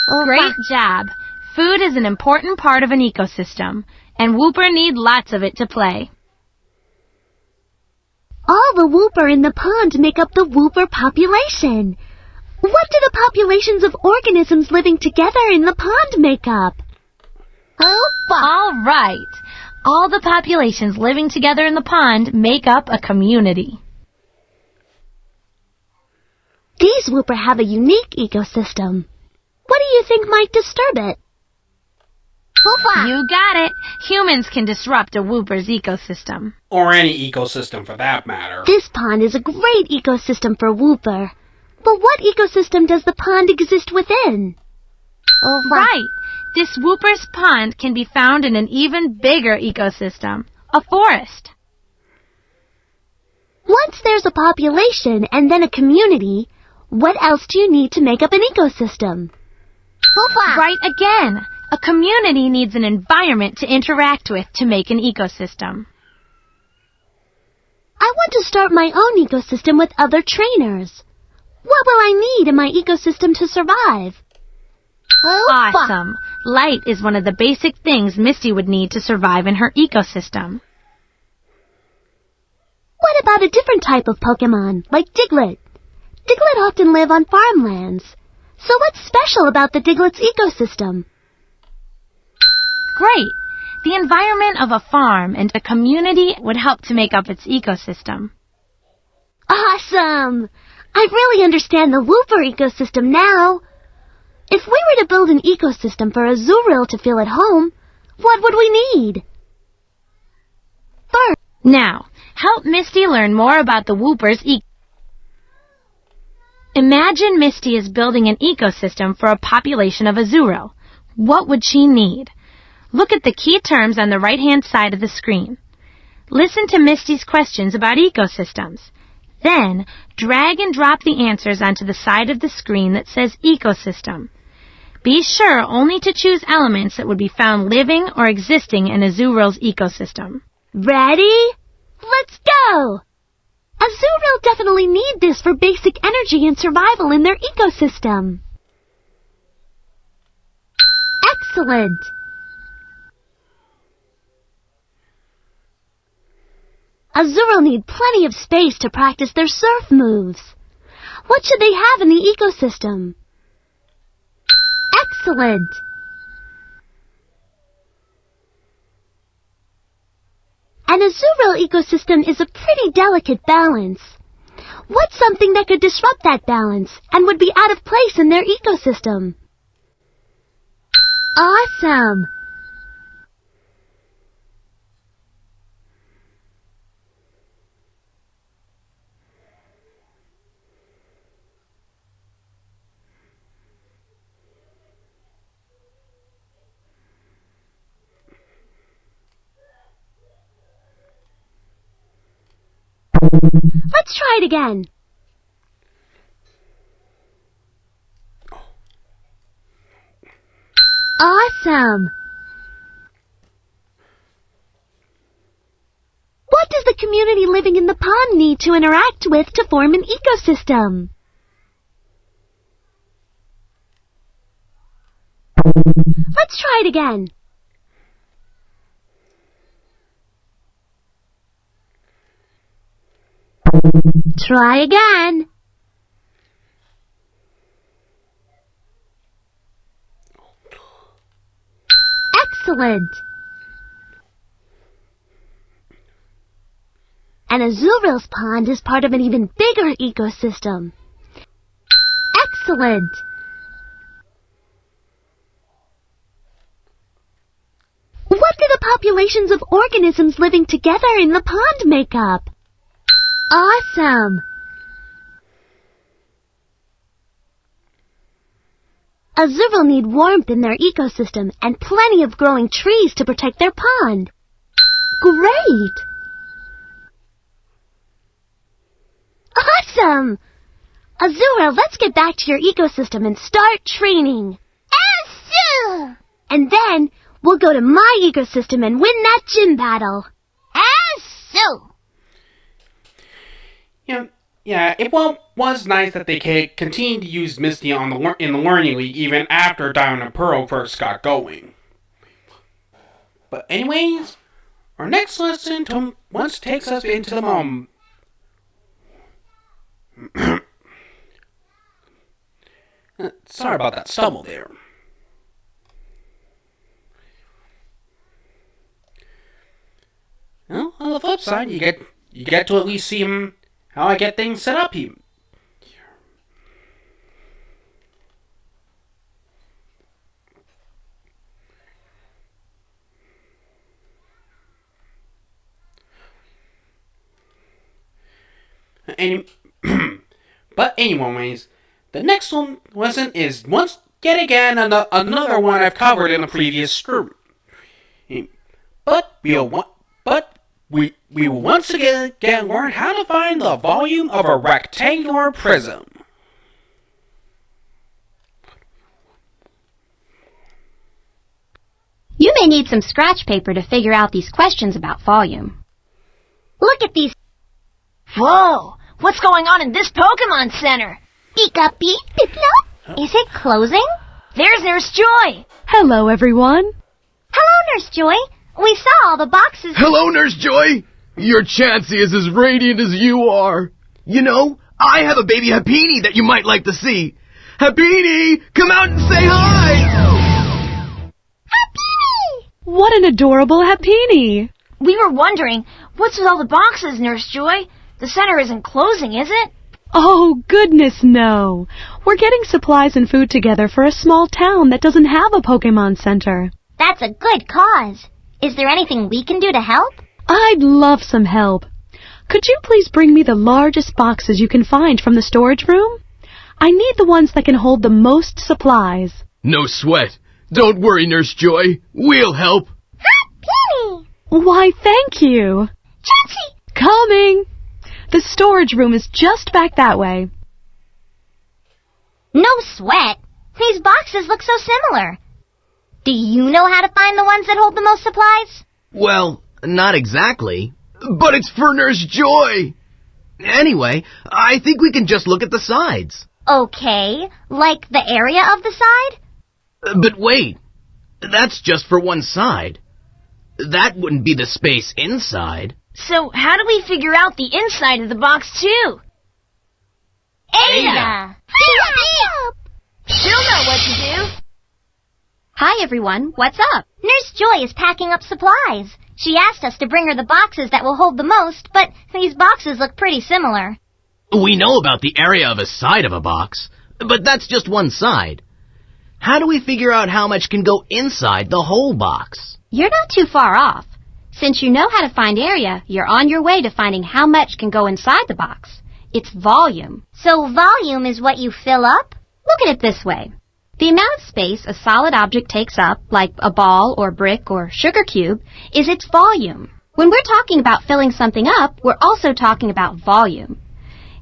[SPEAKER 3] Great job. Food is an important part of an ecosystem, and whooper need lots of it to play.
[SPEAKER 5] All the whooper in the pond make up the whooper population. What do the populations of organisms living together in the pond make up?
[SPEAKER 3] All right. All the populations living together in the pond make up a community.
[SPEAKER 5] These whooper have a unique ecosystem. What do you think might disturb it?
[SPEAKER 3] You got it. Humans can disrupt a whooper's ecosystem.
[SPEAKER 1] Or any ecosystem for that matter.
[SPEAKER 5] This pond is a great ecosystem for whooper. But what ecosystem does the pond exist within?
[SPEAKER 3] Right. This whooper's pond can be found in an even bigger ecosystem, a forest.
[SPEAKER 5] Once there's a population and then a community, what else do you need to make up an ecosystem?
[SPEAKER 3] Right again. A community needs an environment to interact with to make an ecosystem.
[SPEAKER 5] I want to start my own ecosystem with other trainers. What will I need in my ecosystem to survive?
[SPEAKER 3] Awesome. Light is one of the basic things Misty would need to survive in her ecosystem.
[SPEAKER 5] What about a different type of Pokémon, like Diglett? Diglett often live on farmlands. So what's special about the Diglett's ecosystem?
[SPEAKER 3] Great. The environment of a farm and a community would help to make up its ecosystem.
[SPEAKER 5] Awesome! I really understand the whooper ecosystem now. If we were to build an ecosystem for Azurill to feel at home, what would we need? First,
[SPEAKER 3] Now, help Misty learn more about the Wooper's Imagine Misty is building an ecosystem for a population of Azurill. What would she need? Look at the key terms on the right-hand side of the screen. Listen to Misty's questions about ecosystems. Then, drag and drop the answers onto the side of the screen that says ecosystem. Be sure only to choose elements that would be found living or existing in Azurill's ecosystem.
[SPEAKER 5] ready? Let's go! Azurill definitely need this for basic energy and survival in their ecosystem. Excellent! Azurill need plenty of space to practice their surf moves. What should they have in the ecosystem? Excellent! An Azurill ecosystem is a pretty delicate balance. What's something that could disrupt that balance and would be out of place in their ecosystem? Awesome! Let's try it again. Awesome! What does the community living in the pond need to interact with to form an ecosystem? Let's try it again. Try again. Excellent. And Azurill's pond is part of an even bigger ecosystem. Excellent. What do the populations of organisms living together in the pond make up? Awesome! Azurill need warmth in their ecosystem and plenty of growing trees to protect their pond. Great! Awesome! Azurill, let's get back to your ecosystem and start training. Azur! And then we'll go to my ecosystem and win that gym battle. Azur!
[SPEAKER 1] Yeah, it was nice that they continued to use Misty in the Learning League even after Diamond and Pearl first got going. But anyways, our next lesson takes us into the sorry about that stumble there. Well, on the flip side, you get to at least see how I get things set up here. But anyways, the next lesson is yet again another one I've covered in the previous stream. But we will once again learn how to find the volume of a rectangular prism.
[SPEAKER 5] You may need some scratch paper to figure out these questions about volume. Look at these.
[SPEAKER 3] Whoa! What's going on in this Pokemon Center?
[SPEAKER 5] Pika-pee, Piplup. Is it closing?
[SPEAKER 3] There's Nurse Joy!
[SPEAKER 8] Hello, everyone.
[SPEAKER 5] Hello, Nurse Joy. We saw all the boxes.
[SPEAKER 4] Hello, Nurse Joy! Your Chansey is as radiant as you are. You know, I have a baby Happiny that you might like to see. Happiny, come out and say hi!
[SPEAKER 5] Happiny!
[SPEAKER 8] What an adorable Happiny.
[SPEAKER 3] We were wondering, what's with all the boxes, Nurse Joy? The center isn't closing, is it?
[SPEAKER 8] Oh, goodness, no. We're getting supplies and food together for a small town that doesn't have a Pokémon Center.
[SPEAKER 5] That's a good cause. Is there anything we can do to help?
[SPEAKER 8] I'd love some help. Could you please bring me the largest boxes you can find from the storage room? I need the ones that can hold the most supplies.
[SPEAKER 4] No sweat. Don't worry, Nurse Joy. We'll help.
[SPEAKER 5] Penny!
[SPEAKER 8] Why, thank you.
[SPEAKER 5] Chansey!
[SPEAKER 8] Coming. The storage room is just back that way.
[SPEAKER 5] No sweat. These boxes look so similar. Do you know how to find the ones that hold the most supplies?
[SPEAKER 4] Well, not exactly. But it's for Nurse Joy. Anyway, I think we can just look at the sides.
[SPEAKER 5] Okay, like the area of the side?
[SPEAKER 4] But wait, that's just for one side. That wouldn't be the space inside.
[SPEAKER 3] So how do we figure out the inside of the box, too?
[SPEAKER 5] Ada! Help!
[SPEAKER 3] She'll know what to do.
[SPEAKER 5] Hi, everyone. What's up? Nurse Joy is packing up supplies. She asked us to bring her the boxes that will hold the most, but these boxes look pretty similar.
[SPEAKER 4] We know about the area of a side of a box, but that's just one side. How do we figure out how much can go inside the whole box?
[SPEAKER 9] You're not too far off. Since you know how to find area, you're on your way to finding how much can go inside the box. It's volume.
[SPEAKER 5] So volume is what you fill up?
[SPEAKER 9] Look at it this way. The amount of space a solid object takes up, like a ball or brick or sugar cube, is its volume. When we're talking about filling something up, we're also talking about volume.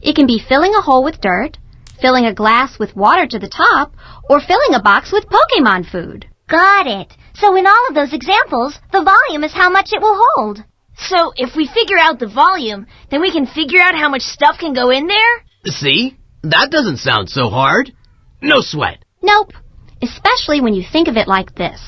[SPEAKER 9] It can be filling a hole with dirt, filling a glass with water to the top, or filling a box with Pokémon food.
[SPEAKER 5] Got it. So in all of those examples, the volume is how much it will hold.
[SPEAKER 3] So if we figure out the volume, then we can figure out how much stuff can go in there?
[SPEAKER 4] See? That doesn't sound so hard. No sweat.
[SPEAKER 9] Nope. Especially when you think of it like this.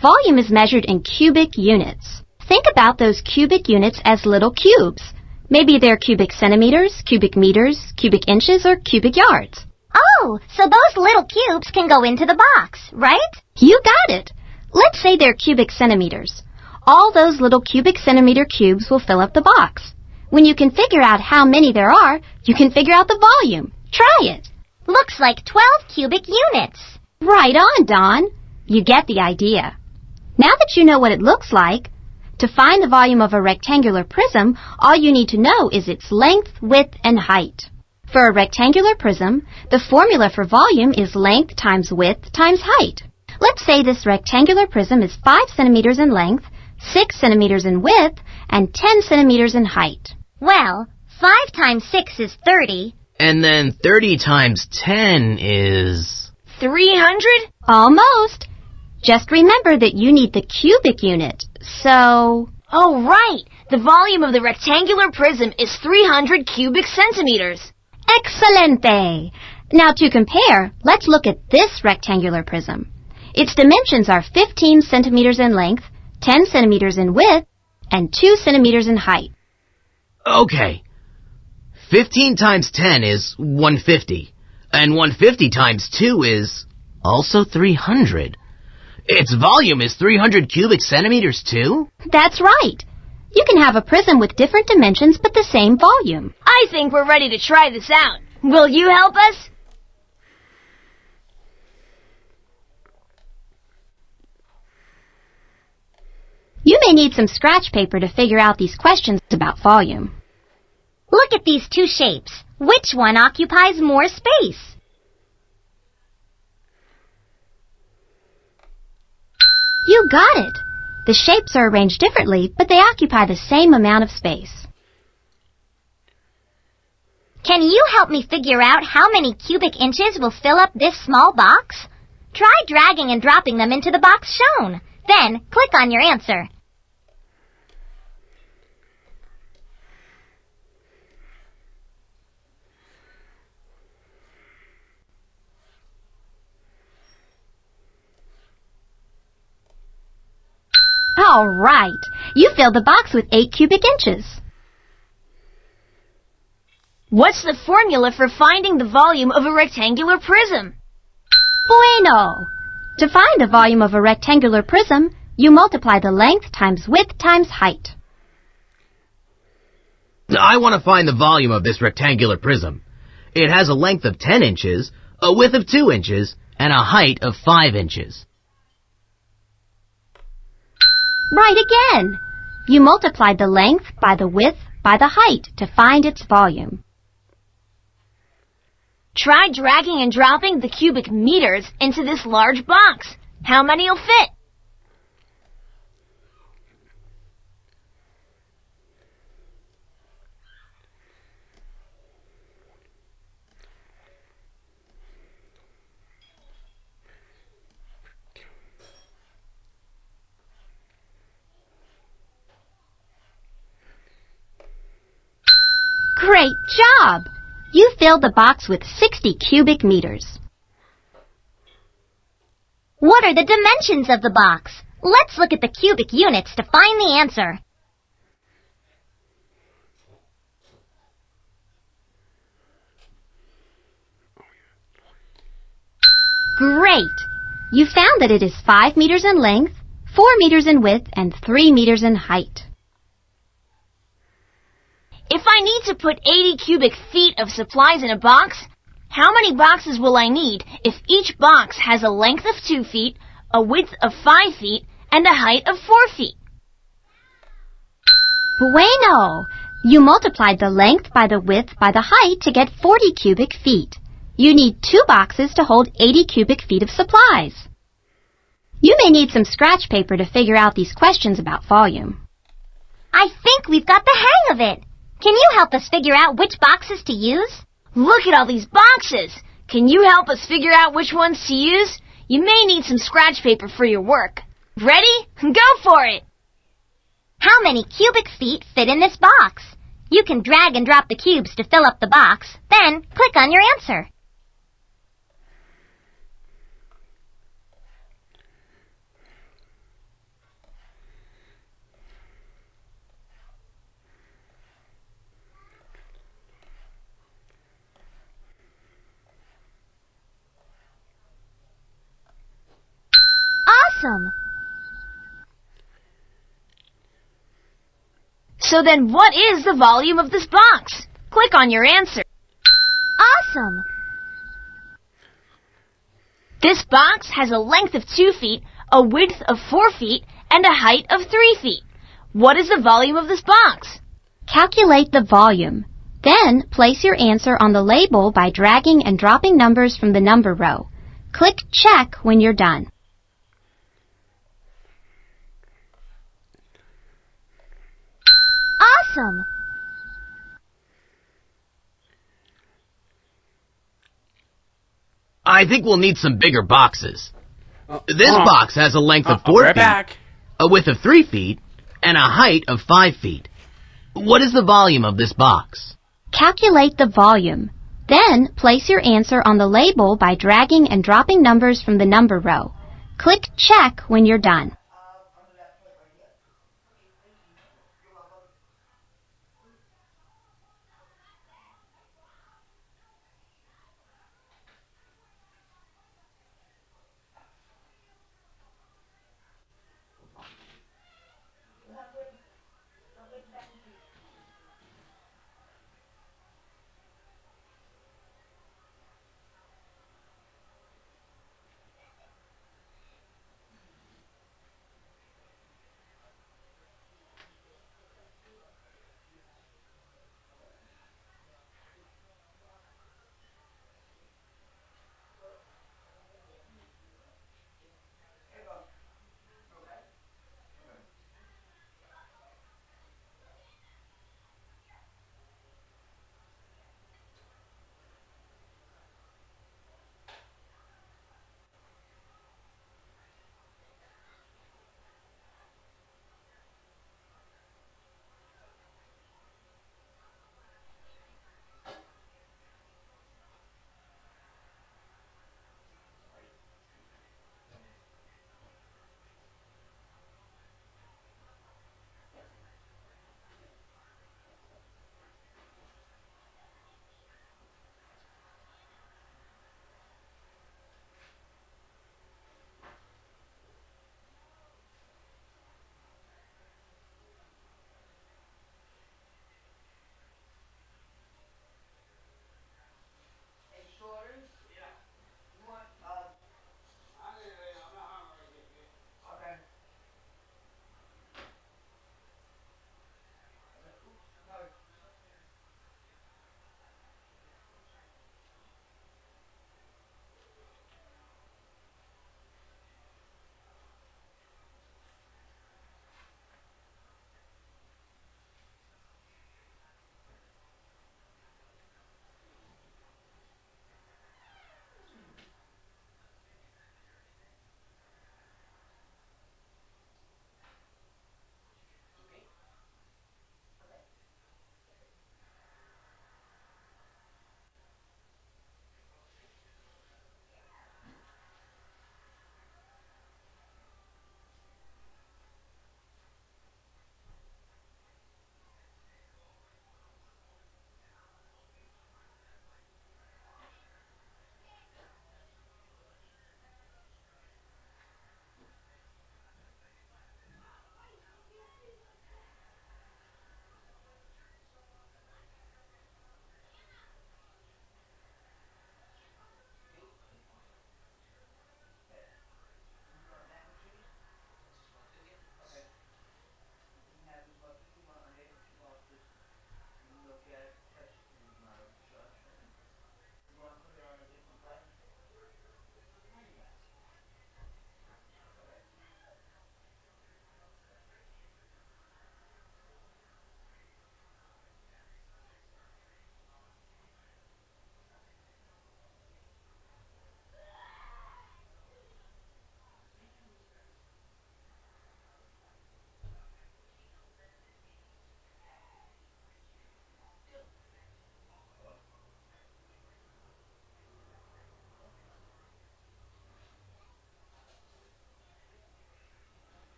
[SPEAKER 9] Volume is measured in cubic units. Think about those cubic units as little cubes. Maybe they're cubic centimeters, cubic meters, cubic inches, or cubic yards.
[SPEAKER 5] Oh, so those little cubes can go into the box, right?
[SPEAKER 9] You got it. Let's say they're cubic centimeters. All those little cubic centimeter cubes will fill up the box. When you can figure out how many there are, you can figure out the volume. Try it.
[SPEAKER 5] Looks like 12 cubic units.
[SPEAKER 9] Right on, Dawn. You get the idea. Now that you know what it looks like, to find the volume of a rectangular prism, all you need to know is its length, width, and height. For a rectangular prism, the formula for volume is length times width times height. Let's say this rectangular prism is 5 centimeters in length, 6 centimeters in width, and 10 centimeters in height.
[SPEAKER 5] Well, 5 times 6 is 30.
[SPEAKER 4] And then 30 times 10 is...
[SPEAKER 3] 300?
[SPEAKER 9] Almost. Just remember that you need the cubic unit, so...
[SPEAKER 3] Oh, right. The volume of the rectangular prism is 300 cubic centimeters.
[SPEAKER 9] Excelente! Now to compare, let's look at this rectangular prism. Its dimensions are 15 centimeters in length, 10 centimeters in width, and 2 centimeters in height.
[SPEAKER 4] Okay. 15 times 10 is 150, and 150 times 2 is also 300. Its volume is 300 cubic centimeters too?
[SPEAKER 9] That's right. You can have a prism with different dimensions but the same volume.
[SPEAKER 3] I think we're ready to try this out. Will you help us?
[SPEAKER 9] You may need some scratch paper to figure out these questions about volume.
[SPEAKER 5] Look at these two shapes. Which one occupies more space?
[SPEAKER 9] You got it. The shapes are arranged differently, but they occupy the same amount of space.
[SPEAKER 5] Can you help me figure out how many cubic inches will fill up this small box? Try dragging and dropping them into the box shown. Then click on your answer.
[SPEAKER 9] All right. You filled the box with 8 cubic inches.
[SPEAKER 3] What's the formula for finding the volume of a rectangular prism?
[SPEAKER 9] Bueno! To find the volume of a rectangular prism, you multiply the length times width times height.
[SPEAKER 4] I want to find the volume of this rectangular prism. It has a length of 10 inches, a width of 2 inches, and a height of 5 inches.
[SPEAKER 9] Right again. You multiplied the length by the width by the height to find its volume.
[SPEAKER 3] Try dragging and dropping the cubic meters into this large box. How many will fit?
[SPEAKER 9] Great job! You filled the box with 60 cubic meters.
[SPEAKER 5] What are the dimensions of the box? Let's look at the cubic units to find the answer.
[SPEAKER 9] Great! You found that it is 5 meters in length, 4 meters in width, and 3 meters in height.
[SPEAKER 3] If I need to put 80 cubic feet of supplies in a box, how many boxes will I need if each box has a length of 2 feet, a width of 5 feet, and a height of 4 feet?
[SPEAKER 9] Bueno! You multiplied the length by the width by the height to get 40 cubic feet. You need 2 boxes to hold 80 cubic feet of supplies. You may need some scratch paper to figure out these questions about volume.
[SPEAKER 5] I think we've got the hang of it. Can you help us figure out which boxes to use?
[SPEAKER 3] Look at all these boxes! Can you help us figure out which ones to use? You may need some scratch paper for your work. Ready? Go for it!
[SPEAKER 5] How many cubic feet fit in this box? You can drag and drop the cubes to fill up the box, then click on your answer. Awesome!
[SPEAKER 3] So then what is the volume of this box? Click on your answer.
[SPEAKER 5] Awesome!
[SPEAKER 3] This box has a length of 2 feet, a width of 4 feet, and a height of 3 feet. What is the volume of this box?
[SPEAKER 9] Calculate the volume. Then place your answer on the label by dragging and dropping numbers from the number row. Click Check when you're done.
[SPEAKER 5] Awesome!
[SPEAKER 4] I think we'll need some bigger boxes. This box has a length of 4 feet,
[SPEAKER 1] back.
[SPEAKER 4] a width of 3 feet, and a height of 5 feet. What is the volume of this box?
[SPEAKER 9] Calculate the volume. Then place your answer on the label by dragging and dropping numbers from the number row. Click Check when you're done.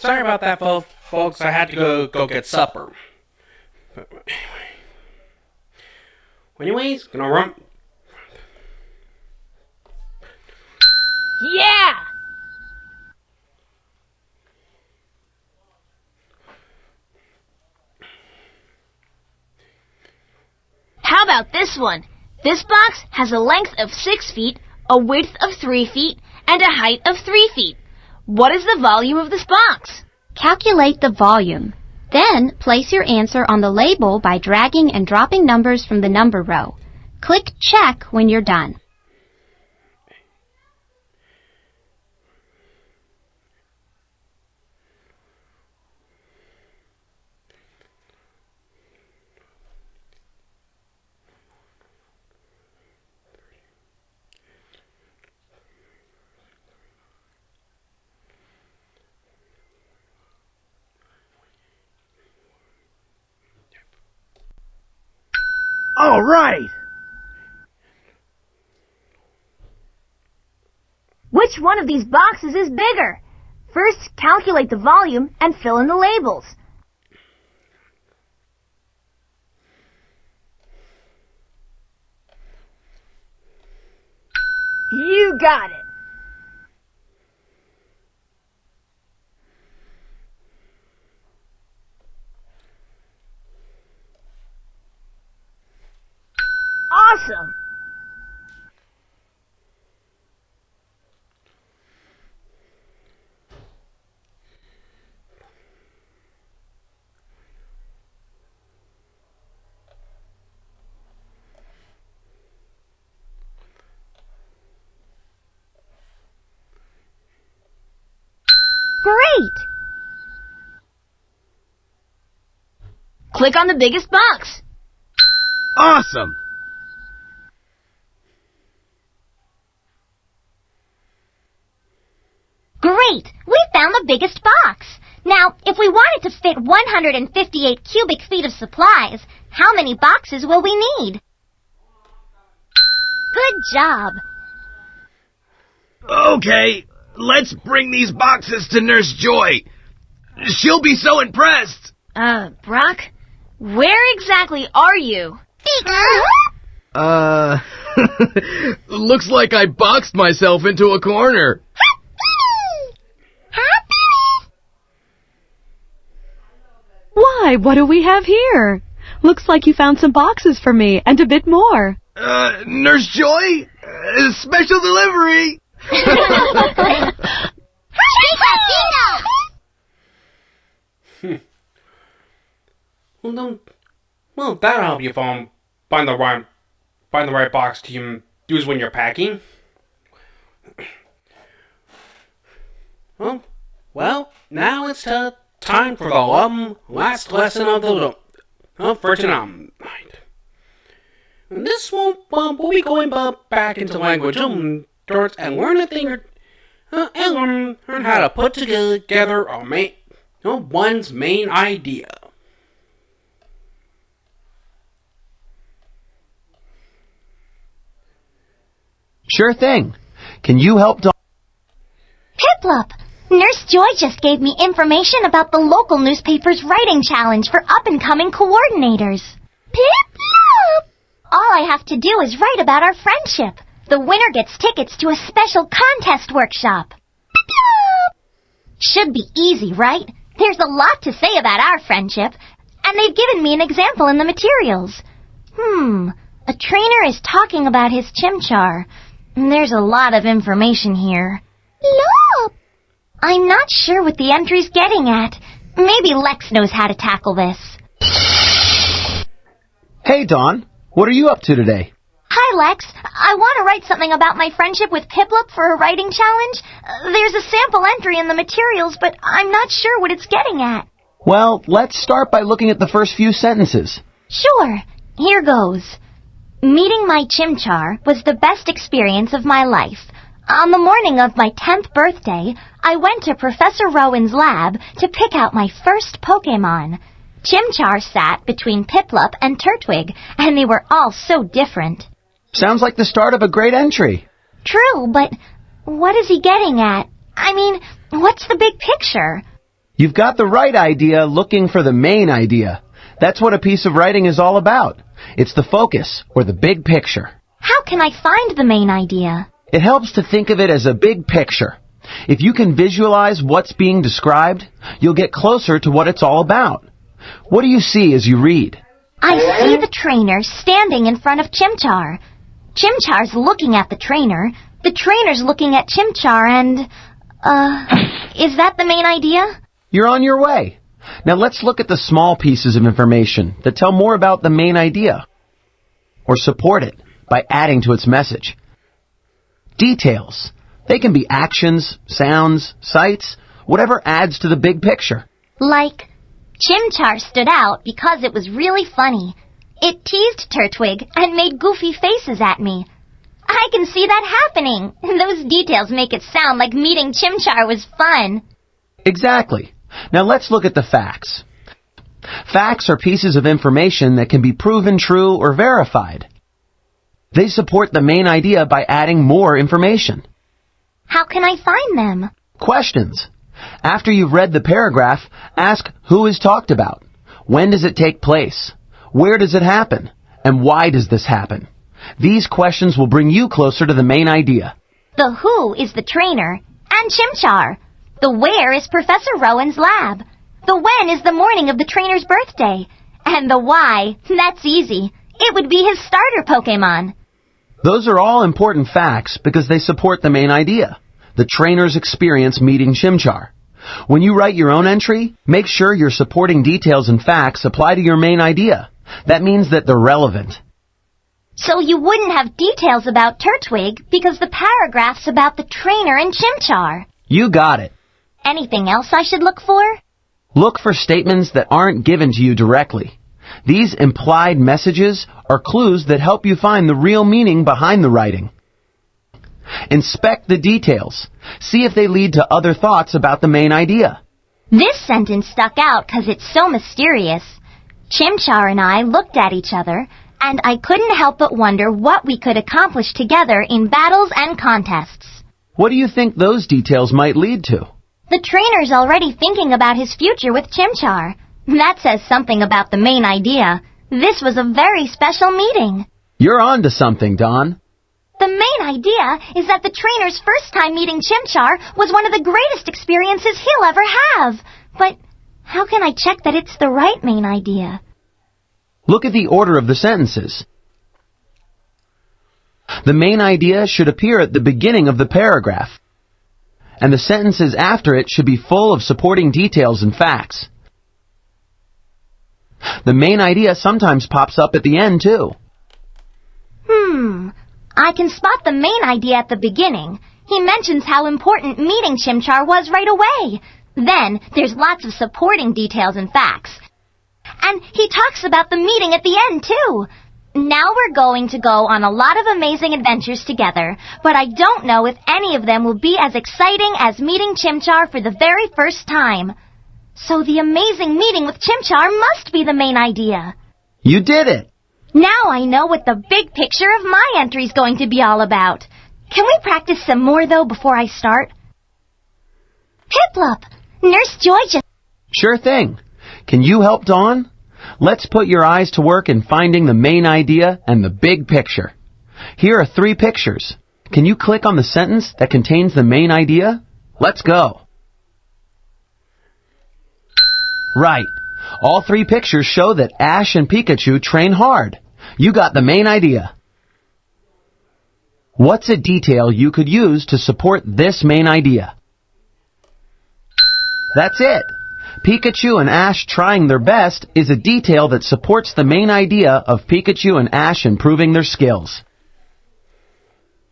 [SPEAKER 1] sorry about that, folks. I had to go get supper. But anyways, gonna run.
[SPEAKER 3] Yeah! How about this one? This box has a length of 6 feet, a width of 3 feet, and a height of 3 feet. What is the volume of this box?
[SPEAKER 9] Calculate the volume. Then place your answer on the label by dragging and dropping numbers from the number row. Click Check when you're done.
[SPEAKER 7] All right.
[SPEAKER 3] Which one of these boxes is bigger? First, calculate the volume and fill in the labels. You got it. Awesome. Great! Click on the biggest box.
[SPEAKER 7] Awesome.
[SPEAKER 5] Great! We found the biggest box. Now, if we wanted to fit 158 cubic feet of supplies, how many boxes will we need? Good job.
[SPEAKER 7] Okay, let's bring these boxes to Nurse Joy. She'll be so impressed.
[SPEAKER 3] Brock, where exactly are you?
[SPEAKER 4] Looks like I boxed myself into a corner.
[SPEAKER 8] Why, what do we have here? Looks like you found some boxes for me, and a bit more.
[SPEAKER 7] Nurse Joy? Special delivery!
[SPEAKER 1] Well, that'll help you find the right box to use when you're packing. Well, now it's time for the last lesson of the for tonight. And this one, we'll be going back into language arts and learn a thing and learn how to put together one's main idea.
[SPEAKER 6] Sure thing. Can you help Dawn?
[SPEAKER 5] Piplup! Nurse Joy just gave me information about the local newspaper's writing challenge for up-and-coming coordinators. Piplup! All I have to do is write about our friendship. The winner gets tickets to a special contest workshop. Piplup! Should be easy, right? There's a lot to say about our friendship, and they've given me an example in the materials. A trainer is talking about his chimchar. There's a lot of information here. Look! I'm not sure what the entry's getting at. Maybe Lex knows how to tackle this.
[SPEAKER 6] Hey, Dawn. What are you up to today?
[SPEAKER 5] Hi, Lex. I want to write something about my friendship with Piplup for a writing challenge. There's a sample entry in the materials, but I'm not sure what it's getting at.
[SPEAKER 6] Well, let's start by looking at the first few sentences.
[SPEAKER 5] Sure. Here goes. Meeting my chimchar was the best experience of my life. On the morning of my 10th birthday, I went to Professor Rowan's lab to pick out my first Pokémon. Chimchar sat between Piplup and Turtwig, and they were all so different.
[SPEAKER 6] Sounds like the start of a great entry.
[SPEAKER 5] True, but what is he getting at? I mean, what's the big picture?
[SPEAKER 6] You've got the right idea looking for the main idea. That's what a piece of writing is all about. It's the focus, or the big picture.
[SPEAKER 5] How can I find the main idea?
[SPEAKER 6] It helps to think of it as a big picture. If you can visualize what's being described, you'll get closer to what it's all about. What do you see as you read?
[SPEAKER 5] I see the trainer standing in front of Chimchar. Chimchar's looking at the trainer's looking at Chimchar, and, is that the main idea?
[SPEAKER 6] You're on your way. Now let's look at the small pieces of information that tell more about the main idea, or support it by adding to its message. Details. They can be actions, sounds, sights, whatever adds to the big picture.
[SPEAKER 5] Like, Chimchar stood out because it was really funny. It teased Turtwig and made goofy faces at me. I can see that happening. Those details make it sound like meeting Chimchar was fun.
[SPEAKER 6] Exactly. Now let's look at the facts. Facts are pieces of information that can be proven true or verified. They support the main idea by adding more information.
[SPEAKER 5] How can I find them?
[SPEAKER 6] Questions. After you've read the paragraph, ask who is talked about. When does it take place? Where does it happen? And why does this happen? These questions will bring you closer to the main idea.
[SPEAKER 5] The who is the trainer and Chimchar. The where is Professor Rowan's lab. The when is the morning of the trainer's birthday. And the why, that's easy. It would be his starter Pokémon.
[SPEAKER 6] Those are all important facts because they support the main idea, the trainer's experience meeting Chimchar. When you write your own entry, make sure your supporting details and facts apply to your main idea. That means that they're relevant.
[SPEAKER 5] So you wouldn't have details about Turtwig because the paragraph's about the trainer and Chimchar.
[SPEAKER 6] You got it.
[SPEAKER 5] Anything else I should look for?
[SPEAKER 6] Look for statements that aren't given to you directly. These implied messages are clues that help you find the real meaning behind the writing. Inspect the details. See if they lead to other thoughts about the main idea.
[SPEAKER 5] This sentence stuck out because it's so mysterious. Chimchar and I looked at each other, and I couldn't help but wonder what we could accomplish together in battles and contests.
[SPEAKER 6] What do you think those details might lead to?
[SPEAKER 5] The trainer's already thinking about his future with Chimchar. That says something about the main idea. This was a very special meeting.
[SPEAKER 6] You're on to something, Don.
[SPEAKER 5] The main idea is that the trainer's first time meeting Chimchar was one of the greatest experiences he'll ever have. But how can I check that it's the right main idea?
[SPEAKER 6] Look at the order of the sentences. The main idea should appear at the beginning of the paragraph, and the sentences after it should be full of supporting details and facts. The main idea sometimes pops up at the end, too.
[SPEAKER 5] I can spot the main idea at the beginning. He mentions how important meeting Chimchar was right away. Then there's lots of supporting details and facts. And he talks about the meeting at the end, too. Now we're going to go on a lot of amazing adventures together, but I don't know if any of them will be as exciting as meeting Chimchar for the very first time. So the amazing meeting with Chimchar must be the main idea.
[SPEAKER 6] You did it!
[SPEAKER 5] Now I know what the big picture of my entry's going to be all about. Can we practice some more, though, before I start? Piplup! Nurse Joy just...
[SPEAKER 6] Sure thing. Can you help Dawn? Let's put your eyes to work in finding the main idea and the big picture. Here are 3 pictures. Can you click on the sentence that contains the main idea? Let's go. Right. All 3 pictures show that Ash and Pikachu train hard. You got the main idea. What's a detail you could use to support this main idea? That's it. Pikachu and Ash trying their best is a detail that supports the main idea of Pikachu and Ash improving their skills.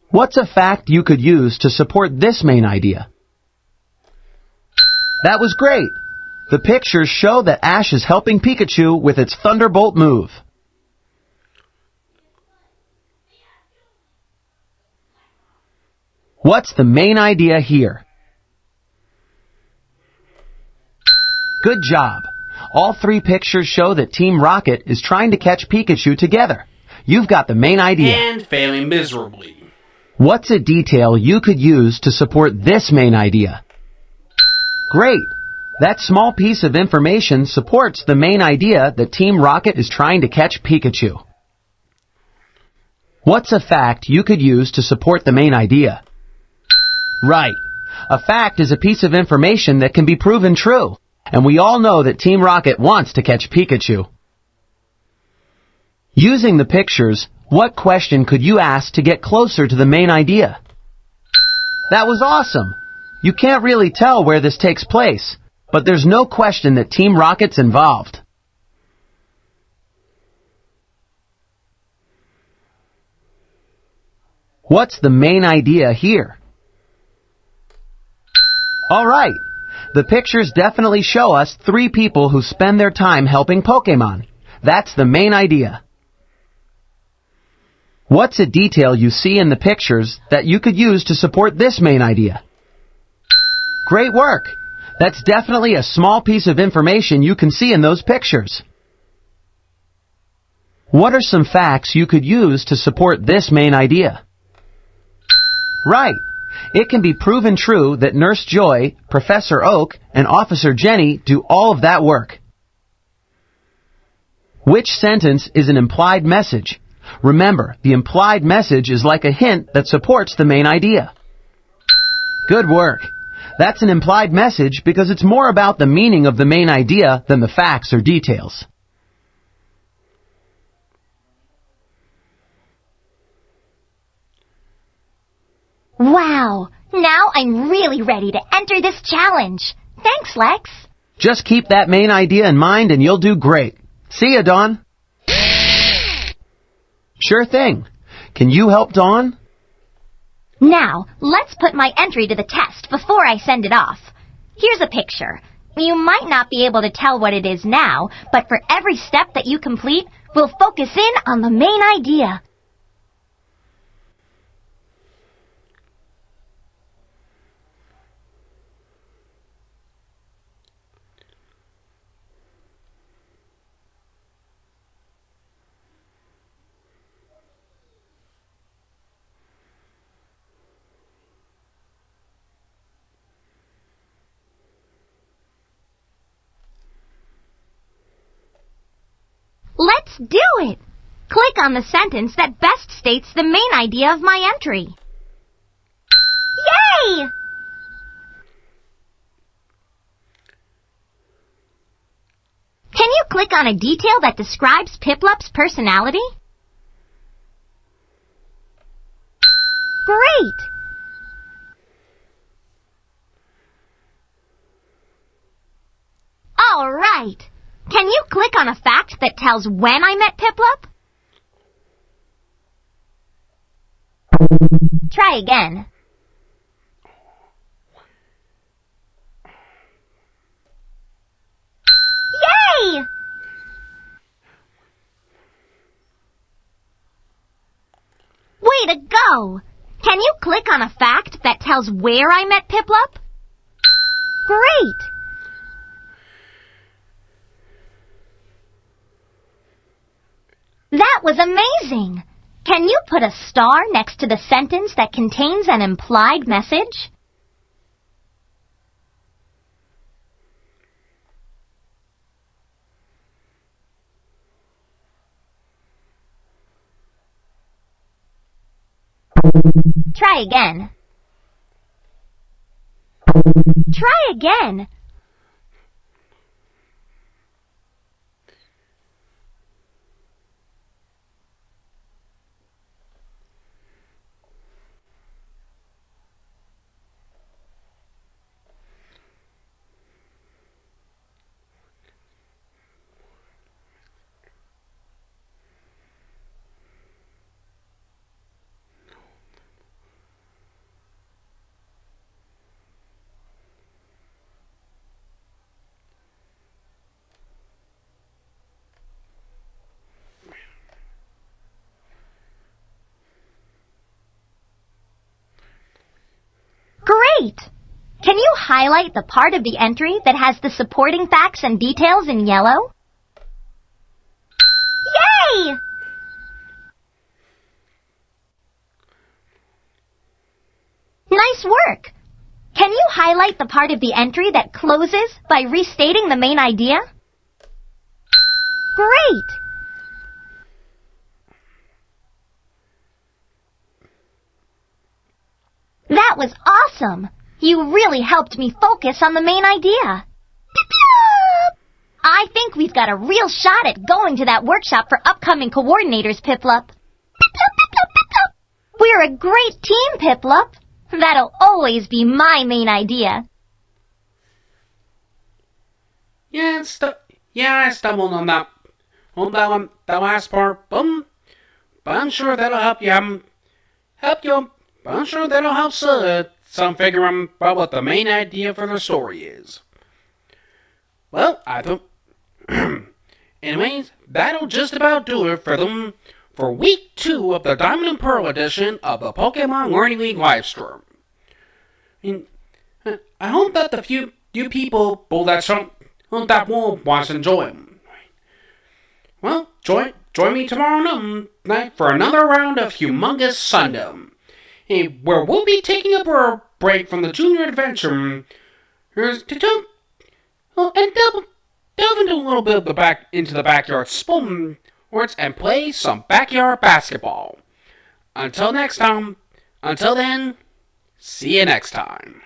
[SPEAKER 6] What's a fact you could use to support this main idea? That was great. The pictures show that Ash is helping Pikachu with its Thunderbolt move. What's the main idea here? Good job. All 3 pictures show that Team Rocket is trying to catch Pikachu together. You've got the main idea.
[SPEAKER 1] And failing miserably.
[SPEAKER 6] What's a detail you could use to support this main idea? Great. That small piece of information supports the main idea that Team Rocket is trying to catch Pikachu. What's a fact you could use to support the main idea? Right. A fact is a piece of information that can be proven true, and we all know that Team Rocket wants to catch Pikachu. Using the pictures, what question could you ask to get closer to the main idea? That was awesome! You can't really tell where this takes place, but there's no question that Team Rocket's involved. What's the main idea here? Alright, the pictures definitely show us 3 people who spend their time helping Pokémon. That's the main idea. What's a detail you see in the pictures that you could use to support this main idea? Great work! That's definitely a small piece of information you can see in those pictures. What are some facts you could use to support this main idea? Right! It can be proven true that Nurse Joy, Professor Oak, and Officer Jenny do all of that work. Which sentence is an implied message? Remember, the implied message is like a hint that supports the main idea. Good work! That's an implied message because it's more about the meaning of the main idea than the facts or details.
[SPEAKER 5] Wow! Now I'm really ready to enter this challenge. Thanks, Lex.
[SPEAKER 6] Just keep that main idea in mind and you'll do great. See ya, Dawn. Sure thing. Can you help Dawn?
[SPEAKER 5] Now, let's put my entry to the test before I send it off. Here's a picture. You might not be able to tell what it is now, but for every step that you complete, we'll focus in on the main idea. Let's do it! Click on the sentence that best states the main idea of my entry. Yay! Can you click on a detail that describes Piplup's personality? Great! All right. Can you click on a fact that tells when I met Piplup? Try again. Yay! Way to go! Can you click on a fact that tells where I met Piplup? Great! That was amazing! Can you put a star next to the sentence that contains an implied message? Try again. Try again. Great! Can you highlight the part of the entry that has the supporting facts and details in yellow? Yay! Nice work! Can you highlight the part of the entry that closes by restating the main idea? Great! That was awesome! You really helped me focus on the main idea. I think we've got a real shot at going to that workshop for upcoming coordinators, Piplup. We're a great team, Piplup. That'll always be my main idea.
[SPEAKER 1] Yeah, I stumbled on that last part, but I'm sure that'll help you. But I'm sure that'll help some figuring out what the main idea for the story is. Well, I thought. Anyways, that'll just about do it for week 2 of the Diamond and Pearl edition of the Pokemon Learning League livestream. I hope that the few people that will watch enjoy them. Well, join me tomorrow night for another round of Humongous Sundom, where we'll be taking a break from the Junior Adventure to delve into a little bit of into the backyard sports and play some backyard basketball. Until then, see you next time.